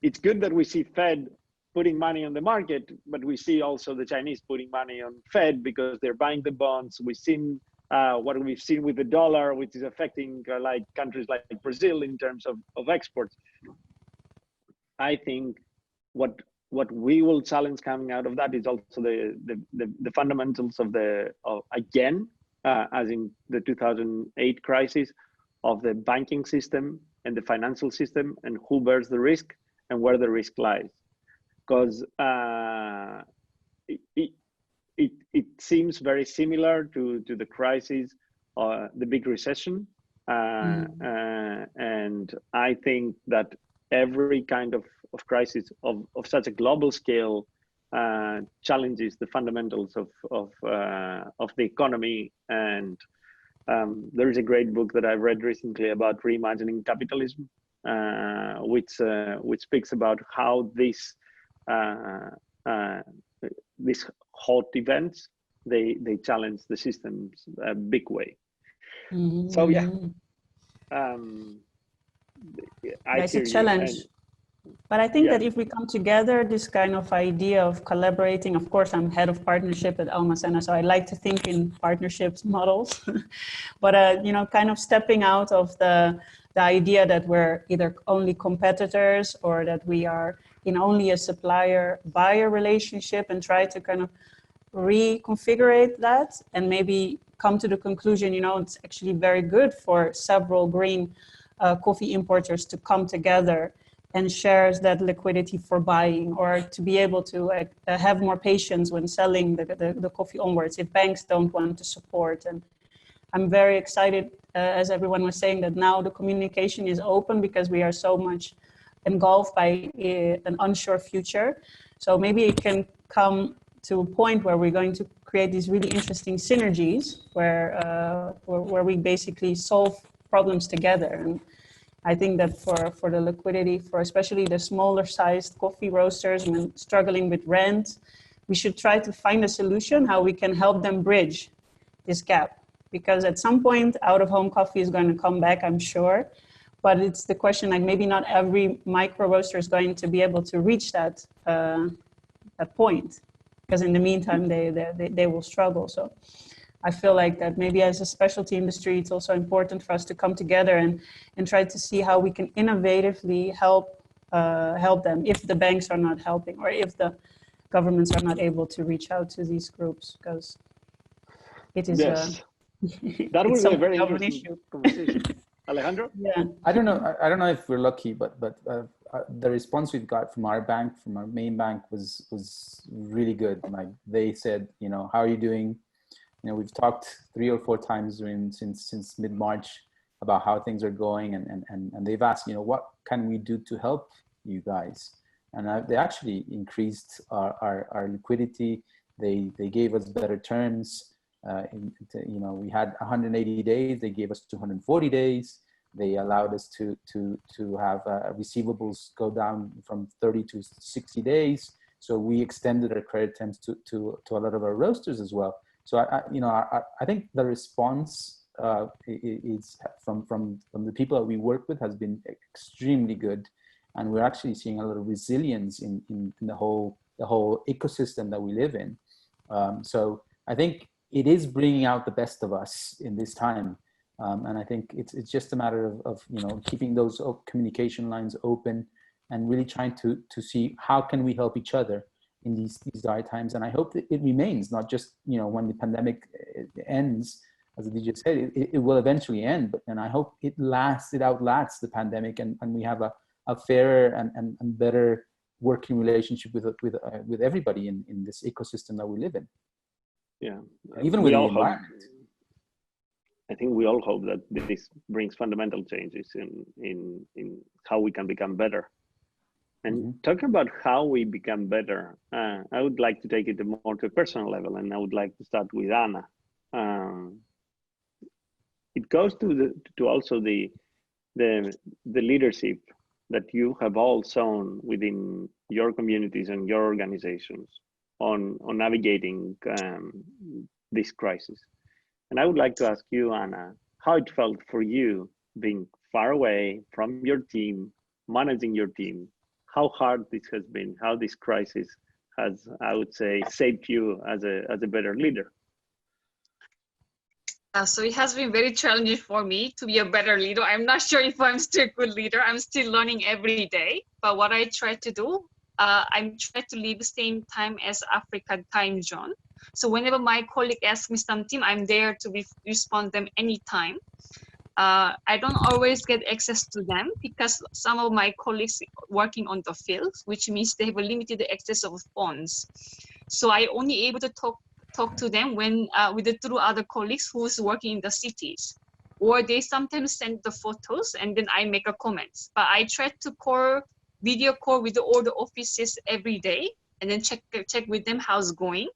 It's good that we see Fed putting money on the market, but we see also the Chinese putting money on Fed because they're buying the bonds. We've seen what we've seen with the dollar, which is affecting like countries like Brazil in terms of exports. I think what we will challenge coming out of that is also the fundamentals of again, as in the 2008 crisis, of the banking system and the financial system, and who bears the risk and where the risk lies. Because it seems very similar to the crisis, the big recession, and I think that every kind of crisis of such a global scale challenges the fundamentals of the economy. And there is a great book that I've read recently about reimagining capitalism, which speaks about how these hot events they challenge the systems a big way. So yeah. It's a challenge. But I think that if we come together, this kind of idea of collaborating, of course, I'm head of partnership at Almacena, so I like to think in partnerships models, but, you know, kind of stepping out of the idea that we're either only competitors or that we are in only a supplier-buyer relationship, and try to kind of reconfigure that and maybe come to the conclusion, you know, it's actually very good for several green coffee importers to come together and shares that liquidity for buying, or to be able to have more patience when selling the coffee onwards if banks don't want to support. And I'm very excited, as everyone was saying, that now the communication is open because we are so much engulfed by an unsure future. So maybe it can come to a point where we're going to create these really interesting synergies where we basically solve problems together. And I think that for the liquidity, for especially the smaller sized coffee roasters and struggling with rent, we should try to find a solution how we can help them bridge this gap. Because at some point, out-of-home coffee is going to come back, I'm sure. But it's the question, like maybe not every micro roaster is going to be able to reach that point. Because in the meantime, they will struggle. So I feel like that maybe as a specialty industry, it's also important for us to come together and try to see how we can innovatively help them if the banks are not helping, or if the governments are not able to reach out to these groups, because it is that would be a very interesting conversation. Alejandro? Yeah. I don't know if we're lucky, but the response we've got from our bank, from our main bank, was really good. Like they said, how are you doing? We've talked 3 or 4 times since mid-March about how things are going, and they've asked, what can we do to help you guys? And they actually increased our liquidity. They gave us better terms. We had 180 days. They gave us 240 days. They allowed us to have receivables go down from 30 to 60 days. So we extended our credit terms to a lot of our roasters as well. So I think the response is from the people that we work with has been extremely good, and we're actually seeing a lot of resilience in the whole ecosystem that we live in. So I think it is bringing out the best of us in this time, and I think it's just a matter of keeping those communication lines open and really trying to see how can we help each other in these dire times. And I hope that it remains, not just when the pandemic ends, as Adidjah said, it will eventually end, and I hope it outlasts the pandemic, and we have a fairer and better working relationship with everybody in this ecosystem that we live in. Yeah, even with the environment. I think we all hope that this brings fundamental changes in how we can become better. And talking about how we become better, I would like to take it more to a personal level, and I would like to start with Anna. It goes to also the leadership that you have all shown within your communities and your organizations on navigating this crisis. And I would like to ask you, Anna, how it felt for you being far away from your team, managing your team, how hard this has been, how this crisis has, I would say, shaped you as a better leader. So it has been very challenging for me to be a better leader. I'm not sure if I'm still a good leader. I'm still learning every day. But what I try to do, I'm trying to live the same time as African time zone. So whenever my colleague asks me something, I'm there to respond them anytime. I don't always get access to them because some of my colleagues working on the field, which means they have a limited access of phones. So I only able to talk to them when through other colleagues who's working in the cities, or they sometimes send the photos and then I make a comments. But I try to video call with all the offices every day and then check with them how's going.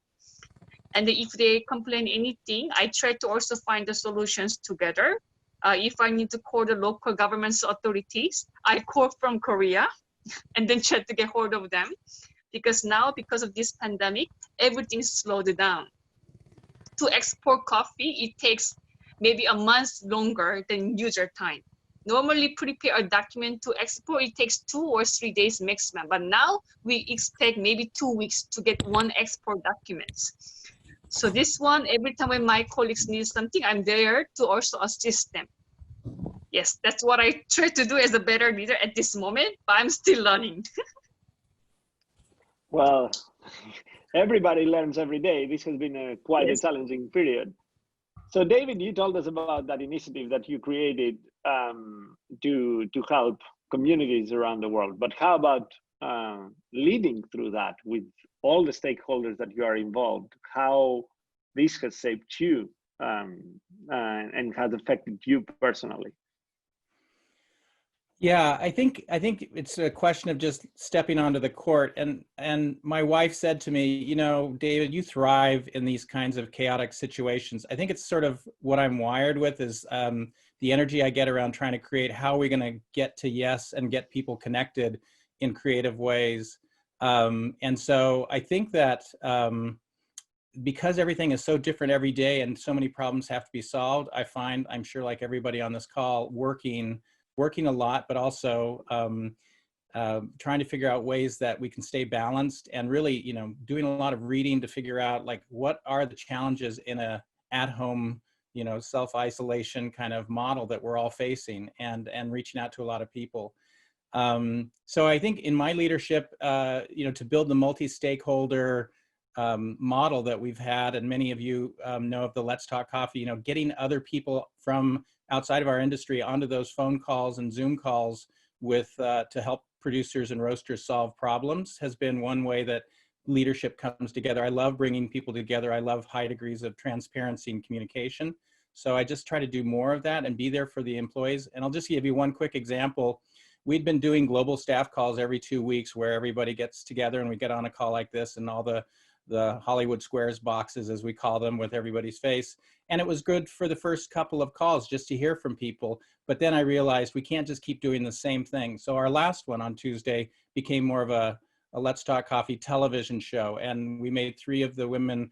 And if they complain anything, I try to also find the solutions together. If I need to call the local government's authorities, I call from Korea and then try to get hold of them. Because now, because of this pandemic, everything slowed down. To export coffee, it takes maybe a month longer than usual time. Normally, prepare a document to export, it takes 2 or 3 days maximum. But now we expect maybe 2 weeks to get one export documents. So this one, every time when my colleagues need something, I'm there to also assist them. Yes, that's what I try to do as a better leader at this moment, but I'm still learning. Well, everybody learns every day. This has been quite a challenging period. So David, you told us about that initiative that you created to help communities around the world. But how about leading through that with all the stakeholders that you are involved? How this has shaped you and has affected you personally? Yeah, I think it's a question of just stepping onto the court. And my wife said to me, you know, David, you thrive in these kinds of chaotic situations. I think it's sort of what I'm wired with is the energy I get around trying to create how are we going to get to yes and get people connected in creative ways. And so I think that because everything is so different every day and so many problems have to be solved, I find, I'm sure like everybody on this call, working a lot, but also trying to figure out ways that we can stay balanced and really, you know, doing a lot of reading to figure out like what are the challenges in a at-home, you know, self-isolation kind of model that we're all facing, and reaching out to a lot of people. So I think in my leadership, you know, to build the multi-stakeholder model that we've had, and many of you know of the Let's Talk Coffee, you know, getting other people from outside of our industry onto those phone calls and Zoom calls with to help producers and roasters solve problems has been one way that leadership comes together. I love bringing people together. I love high degrees of transparency and communication. So I just try to do more of that and be there for the employees. And I'll just give you one quick example. We'd been doing global staff calls every 2 weeks where everybody gets together and we get on a call like this and all the Hollywood Squares boxes, as we call them, with everybody's face. And it was good for the first couple of calls just to hear from people. But then I realized we can't just keep doing the same thing. So our last one on Tuesday became more of a Let's Talk Coffee television show. And we made 3 of the women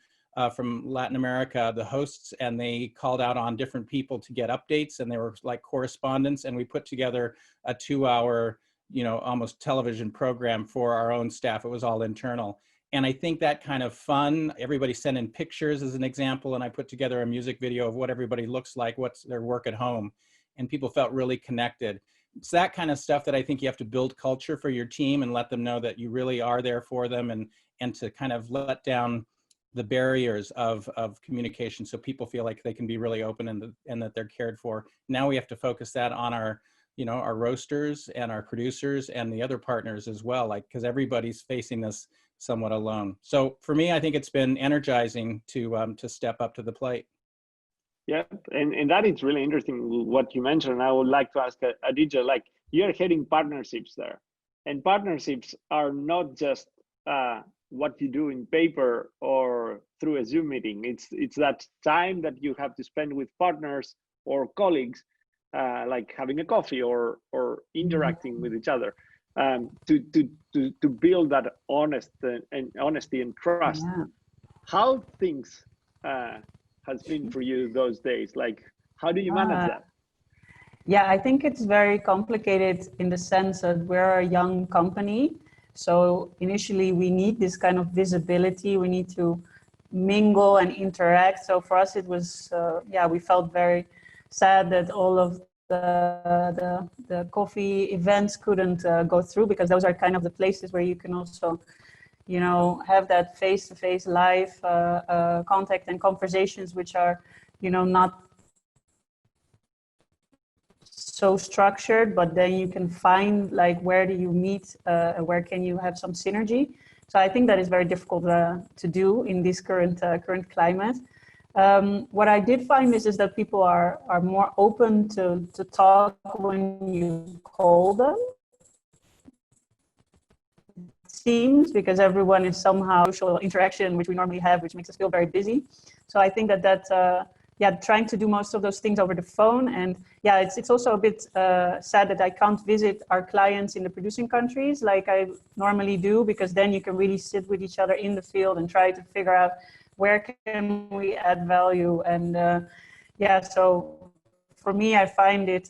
from Latin America the hosts, and they called out on different people to get updates, and they were like correspondents. And we put together a 2-hour, you know, almost television program for our own staff. It was all internal. And I think that kind of fun, everybody sent in pictures as an example, and I put together a music video of what everybody looks like, what's their work at home, and people felt really connected. It's that kind of stuff that I think you have to build culture for your team and let them know that you really are there for them, and to kind of let down the barriers of communication so people feel like they can be really open and that they're cared for. Now we have to focus that on our, you know, our roasters and our producers and the other partners as well, like, because everybody's facing this somewhat alone. So for me, I think it's been energizing to step up to the plate. Yeah, and that is really interesting what you mentioned. I would like to ask Adidjah, like, you're heading partnerships there, and partnerships are not just what you do in paper or through a Zoom meeting. It's that time that you have to spend with partners or colleagues, like having a coffee or interacting with each other, to build that honesty and trust. Yeah. How things has been for you those days? Like, how do you manage that? Yeah, I think it's very complicated in the sense that we're a young company. So initially we need this kind of visibility. We need to mingle and interact. So for us, it was, we felt very sad that all of the coffee events couldn't go through, because those are kind of the places where you can also, you know, have that face-to-face live contact and conversations, which are, you know, not so structured, but then you can find like where do you meet, where can you have some synergy. So I think that is very difficult to do in this current climate. What I did find is that people are more open to talk when you call them. Seems, because everyone is somehow social interaction, which we normally have, which makes us feel very busy. So I think that trying to do most of those things over the phone, and it's also a bit sad that I can't visit our clients in the producing countries like I normally do, because then you can really sit with each other in the field and try to figure out where can we add value. And so for me, I find it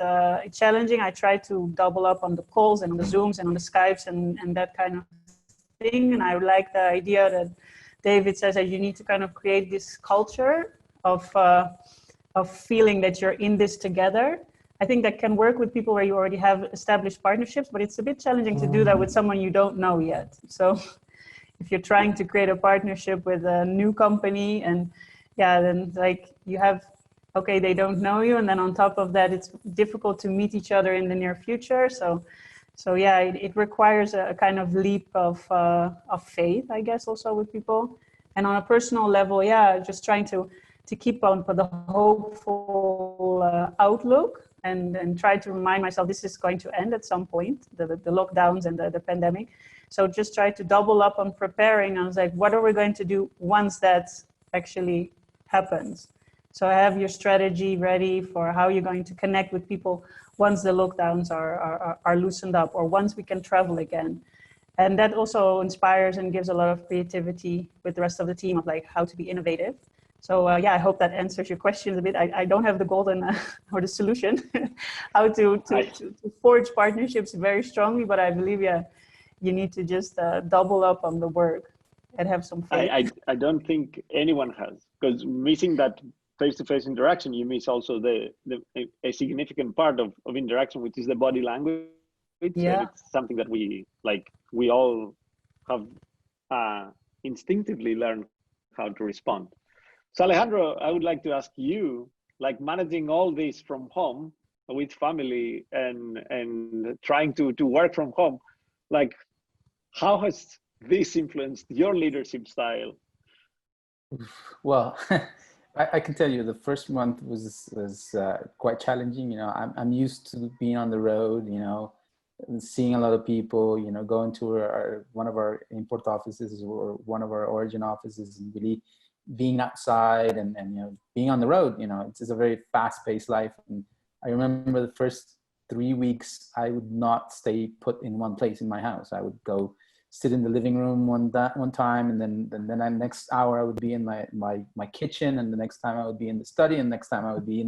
challenging. I try to double up on the calls and on the Zooms and on the Skypes and that kind of thing. And I like the idea that David says that you need to kind of create this culture of feeling that you're in this together. I think that can work with people where you already have established partnerships, but it's a bit challenging to do that with someone you don't know yet. So if you're trying to create a partnership with a new company, and then like you have, okay, they don't know you, and then on top of that, it's difficult to meet each other in the near future. So So yeah, it requires a kind of leap of faith, I guess, also with people. And on a personal level, yeah, just trying to keep on the hopeful outlook and try to remind myself this is going to end at some point, the lockdowns and the pandemic. So just try to double up on preparing. I was like, what are we going to do once that actually happens? So have your strategy ready for how you're going to connect with people once the lockdowns are loosened up, or once we can travel again. And that also inspires and gives a lot of creativity with the rest of the team of like how to be innovative. So yeah, I hope that answers your questions a bit. I don't have the golden or the solution how to forge partnerships very strongly, but I believe, yeah, you need to just double up on the work and have some faith. I don't think anyone has, because missing that face-to-face interaction, you miss also a significant part of interaction, which is the body language. Yeah. And it's something that we all have instinctively learned how to respond. So Alejandro, I would like to ask you, like managing all this from home with family and trying to work from home, like how has this influenced your leadership style? Well, I can tell you the first month was quite challenging. You know, I'm used to being on the road, you know, seeing a lot of people, you know, going to one of our import offices or one of our origin offices, and really being outside and you know, being on the road. You know, it's a very fast-paced life. And I remember the first 3 weeks, I would not stay put in one place in my house. I would go sit in the living room one time, and then the next hour I would be in my kitchen, and the next time I would be in the study, and the next time I would be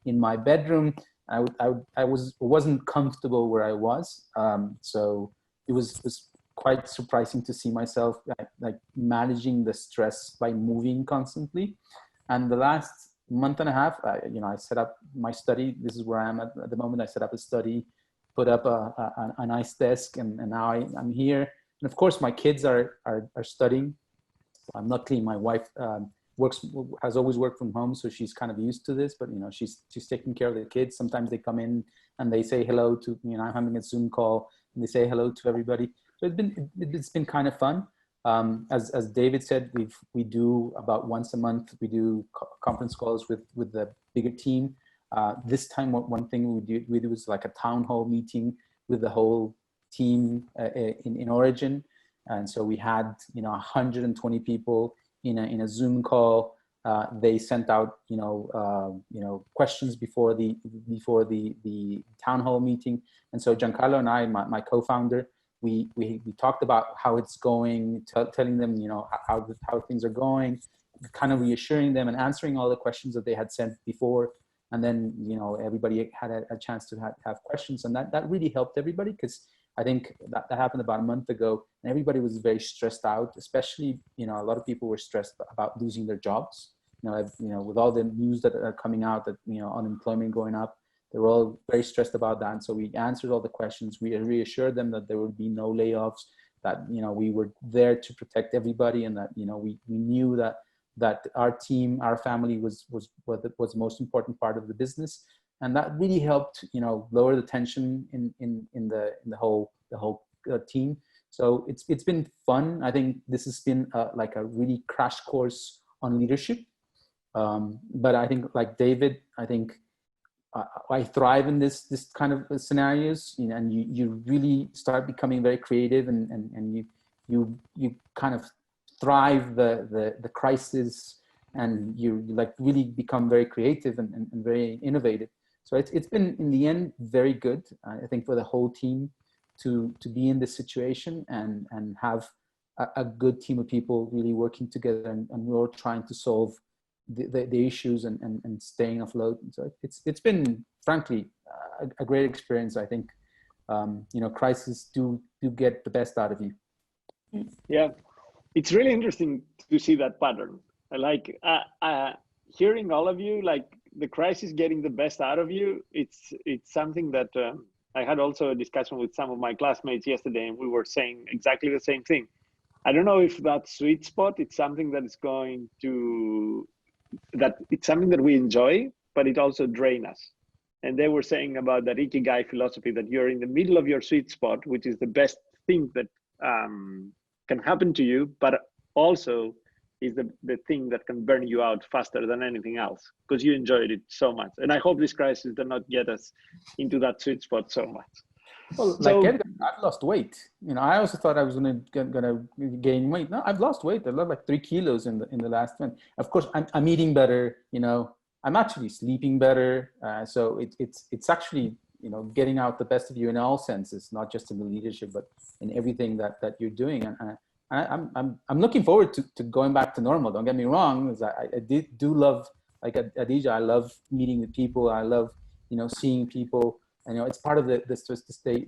in my bedroom. I wasn't comfortable where I was, so it was quite surprising to see myself like managing the stress by moving constantly. And the last month and a half, you know, I set up my study. This is where I am at the moment. I set up a study, put up a nice desk, and now I'm here. And of course, my kids are studying. I'm luckily my wife has always worked from home, so she's kind of used to this. But you know, she's taking care of the kids. Sometimes they come in and they say hello to, you know, I'm having a Zoom call and they say hello to everybody. So it's been kind of fun. As David said, we do about once a month. We do conference calls with the bigger team. This time, one thing we do is like a town hall meeting with the whole team in Origin, and so we had, you know, 120 people in a Zoom call. They sent out you know questions before the town hall meeting, and so Giancarlo and I, my co-founder, we talked about how it's going, telling them, you know, how things are going, kind of reassuring them and answering all the questions that they had sent before. And then, you know, everybody had a chance to have questions, and that really helped everybody, because I think that happened about a month ago, and everybody was very stressed out, especially, you know, a lot of people were stressed about losing their jobs. You know, with all the news that are coming out that, you know, unemployment going up, they were all very stressed about that. And so we answered all the questions. We reassured them that there would be no layoffs, that, you know, we were there to protect everybody, and that, you know, we knew that our team, our family was the most important part of the business. And that really helped, you know, lower the tension in the whole team. So it's been fun. I think this has been like a really crash course on leadership. But I think, like David, I think I thrive in this kind of scenarios, you know, and you really start becoming very creative, and you kind of thrive the crisis, and you like really become very creative and very innovative. So it's been, in the end, very good, I think, for the whole team to be in this situation and have a good team of people really working together, and we're all trying to solve the issues and staying afloat. So it's been, frankly, a great experience. I think, you know, crises do get the best out of you. Yeah, it's really interesting to see that pattern. Like hearing all of you, like the crisis getting the best out of you. It's something that I had also a discussion with some of my classmates yesterday, and we were saying exactly the same thing. I don't know if that sweet spot, it's something that is going to, that it's something that we enjoy, but it also drains us. and they were saying about that Ikigai philosophy, that you're in the middle of your sweet spot, which is the best thing that can happen to you, but also is the thing that can burn you out faster than anything else, because you enjoyed it so much. And I hope this crisis does not get us into that sweet spot so much. Well, like Edgard, I've lost weight. You know, I also thought I was gonna gain weight. No, I've lost weight. I lost like 3 kilos in the last one. Of course, I'm eating better. You know, I'm actually sleeping better. So it's actually, you know, getting out the best of you in all senses, not just in the leadership, but in everything that you're doing. And I'm looking forward to going back to normal. Don't get me wrong, because I do love, like Adidjah, I love meeting with people. I love, you know, seeing people. And, you know, it's part of the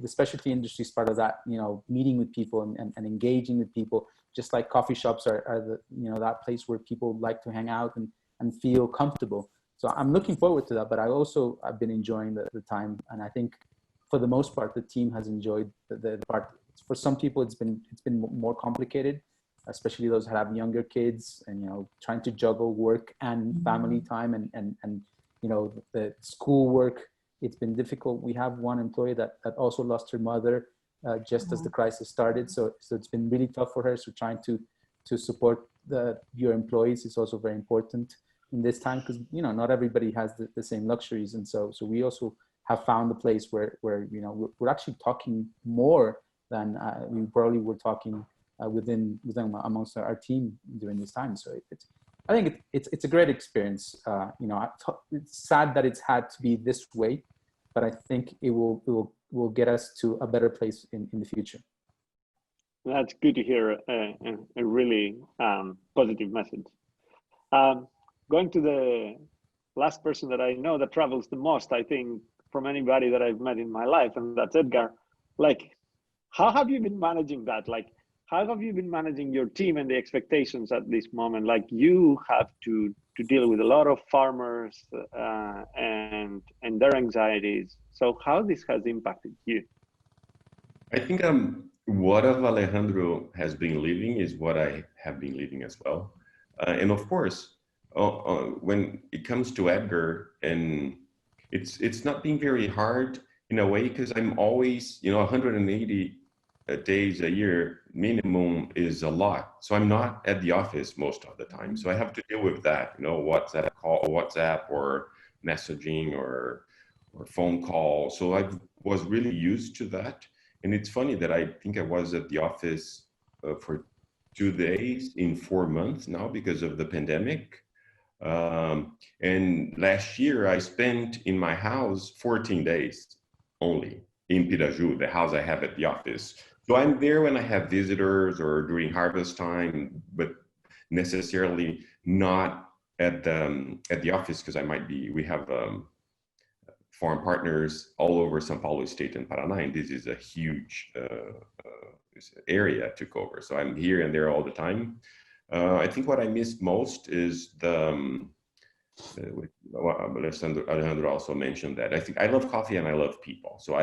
specialty industry is part of that, you know, meeting with people and engaging with people, just like coffee shops are the, you know, that place where people like to hang out and feel comfortable. So I'm looking forward to that, but I've been enjoying the time. And I think for the most part, the team has enjoyed the part. For some people, it's been more complicated, especially those that have younger kids and, you know, trying to juggle work and family time and you know, the school work. It's been difficult. We have one employee that also lost her mother just as the crisis started. So it's been really tough for her. So trying to support your employees is also very important in this time, because, you know, not everybody has the same luxuries. And so we also have found a place where you know, we're actually talking more than we probably were talking within amongst our team during this time. So I think it's a great experience. You know, it's sad that it's had to be this way, but I think it will get us to a better place in the future. That's good to hear. A really positive message. Going to the last person that I know that travels the most, I think, from anybody that I've met in my life, and that's Edgard. Like, how have you been managing that? Like, how have you been managing your team and the expectations at this moment? Like, you have to deal with a lot of farmers and their anxieties. So how this has impacted you? I think what Alejandro has been living is what I have been living as well. And of course, when it comes to Edgard, and it's not been very hard in a way, because I'm always, you know, 180 days a year minimum is a lot. So I'm not at the office most of the time. So I have to deal with that, you know, WhatsApp or messaging or phone call. So I was really used to that. And it's funny that I think I was at the office for 2 days in 4 months now because of the pandemic. And last year I spent in my house 14 days only in Piraju, the house I have at the office. So I'm there when I have visitors or during harvest time, but necessarily not at the office, because we have farm partners all over São Paulo state and Paraná, and this is a huge area to cover. So I'm here and there all the time. I think what I missed most is Alejandro also mentioned that. I think I love coffee and I love people. So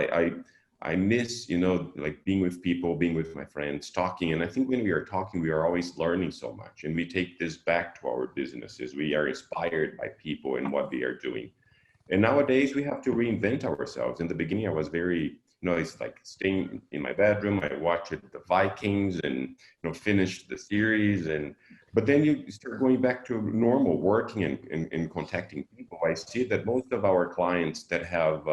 I miss, you know, like being with people, being with my friends, talking. And I think when we are talking, we are always learning so much. And we take this back to our businesses. We are inspired by people and what they are doing. And nowadays we have to reinvent ourselves. In the beginning, I was very, you know, it's like staying in my bedroom. I watched the Vikings and, you know, finished the series. But then you start going back to normal working and contacting people. I see that most of our clients that have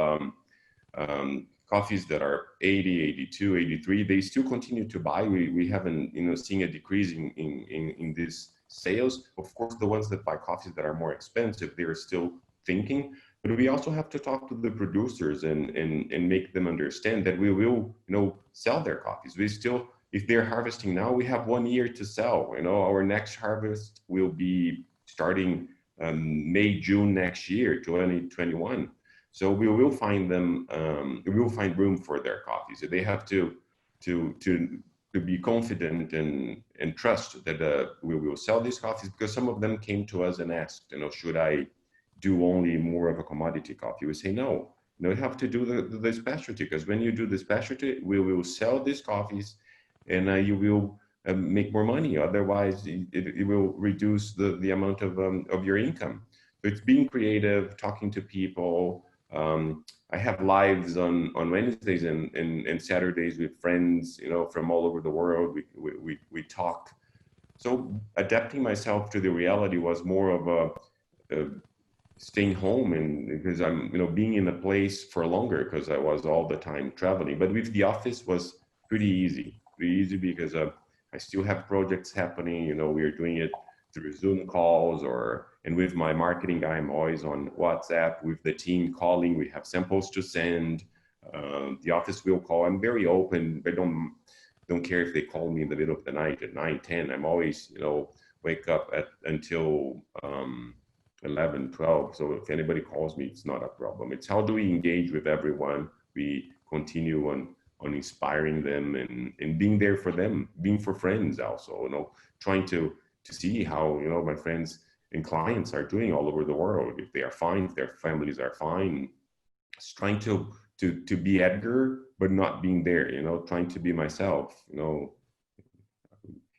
coffees that are 80, 82, 83, they still continue to buy. We haven't, you know, seen a decrease in these sales. Of course, the ones that buy coffees that are more expensive, they're still thinking. But we also have to talk to the producers and make them understand that we will, you know, sell their coffees. We still, if they're harvesting now, we have 1 year to sell. You know, our next harvest will be starting May, June next year, 2021. So we will find them. We will find room for their coffees. So they have to be confident and trust that we will sell these coffees, because some of them came to us and asked, you know, should I do only more of a commodity coffee? We say no. You have to do the specialty, because when you do the specialty, we will sell these coffees, and you will make more money. Otherwise, it will reduce the amount of your income. So it's being creative, talking to people, I have lives on Wednesdays and Saturdays with friends, you know, from all over the world. We talk. So adapting myself to the reality was more of a staying home, and because I'm, you know, being in a place for longer because I was all the time traveling. But with the office was pretty easy because I still have projects happening. You know, we are doing it through Zoom calls and with my marketing guy, I'm always on WhatsApp with the team calling. We have samples to send. The office will call. I'm very open. I don't care if they call me in the middle of the night at 9, 10. I'm always, you know, wake up until 11, 12. So if anybody calls me, it's not a problem. It's how do we engage with everyone? We continue on inspiring them and being there for them, being for friends also, you know, trying to see how, you know, my friends and clients are doing all over the world. If they are fine, if their families are fine. Just trying to be Edgar, but not being there, you know, trying to be myself, you know,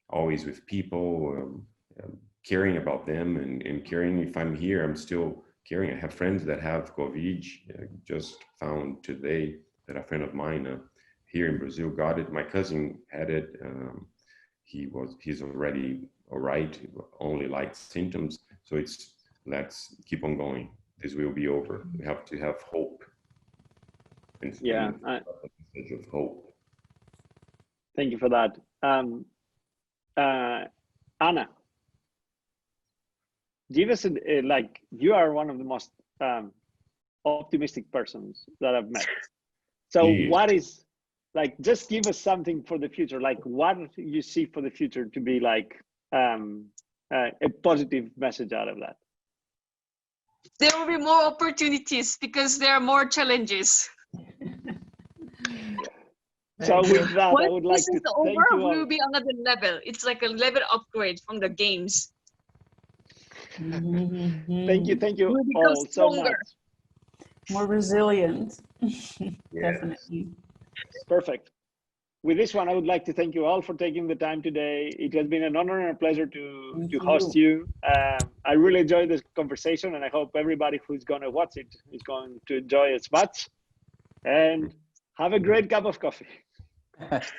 always with people, caring about them and caring. If I'm here, I'm still caring. I have friends that have COVID. Just found today that a friend of mine here in Brazil got it. My cousin had it. He's already all right, only light symptoms. So let's keep on going. This will be over. We have to have hope. And yeah, message of hope. Thank you for that. Anna, give us like, you are one of the most optimistic persons that I've met. So what is, like, just give us something for the future, like what you see for the future to be like a positive message out of that. There will be more opportunities because there are more challenges. So with that, I would like to thank you all. We will be another level. It's like a level upgrade from the games. Thank you all so much. More resilient. Definitely. Perfect. With this one, I would like to thank you all for taking the time today. It has been an honor and a pleasure to host you. I really enjoyed this conversation, and I hope everybody who's going to watch it is going to enjoy it as much. And have a great cup of coffee.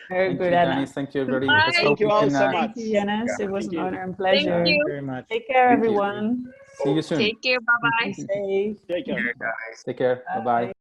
Very good, Yannis. Thank you, everybody. Thank you all so much. Thank you, Yannis. It was an honor and pleasure. Thank you very much. Take care, everyone. See you soon. Take care. Bye-bye. Be safe. Take care. Guys. Take care. Bye-bye.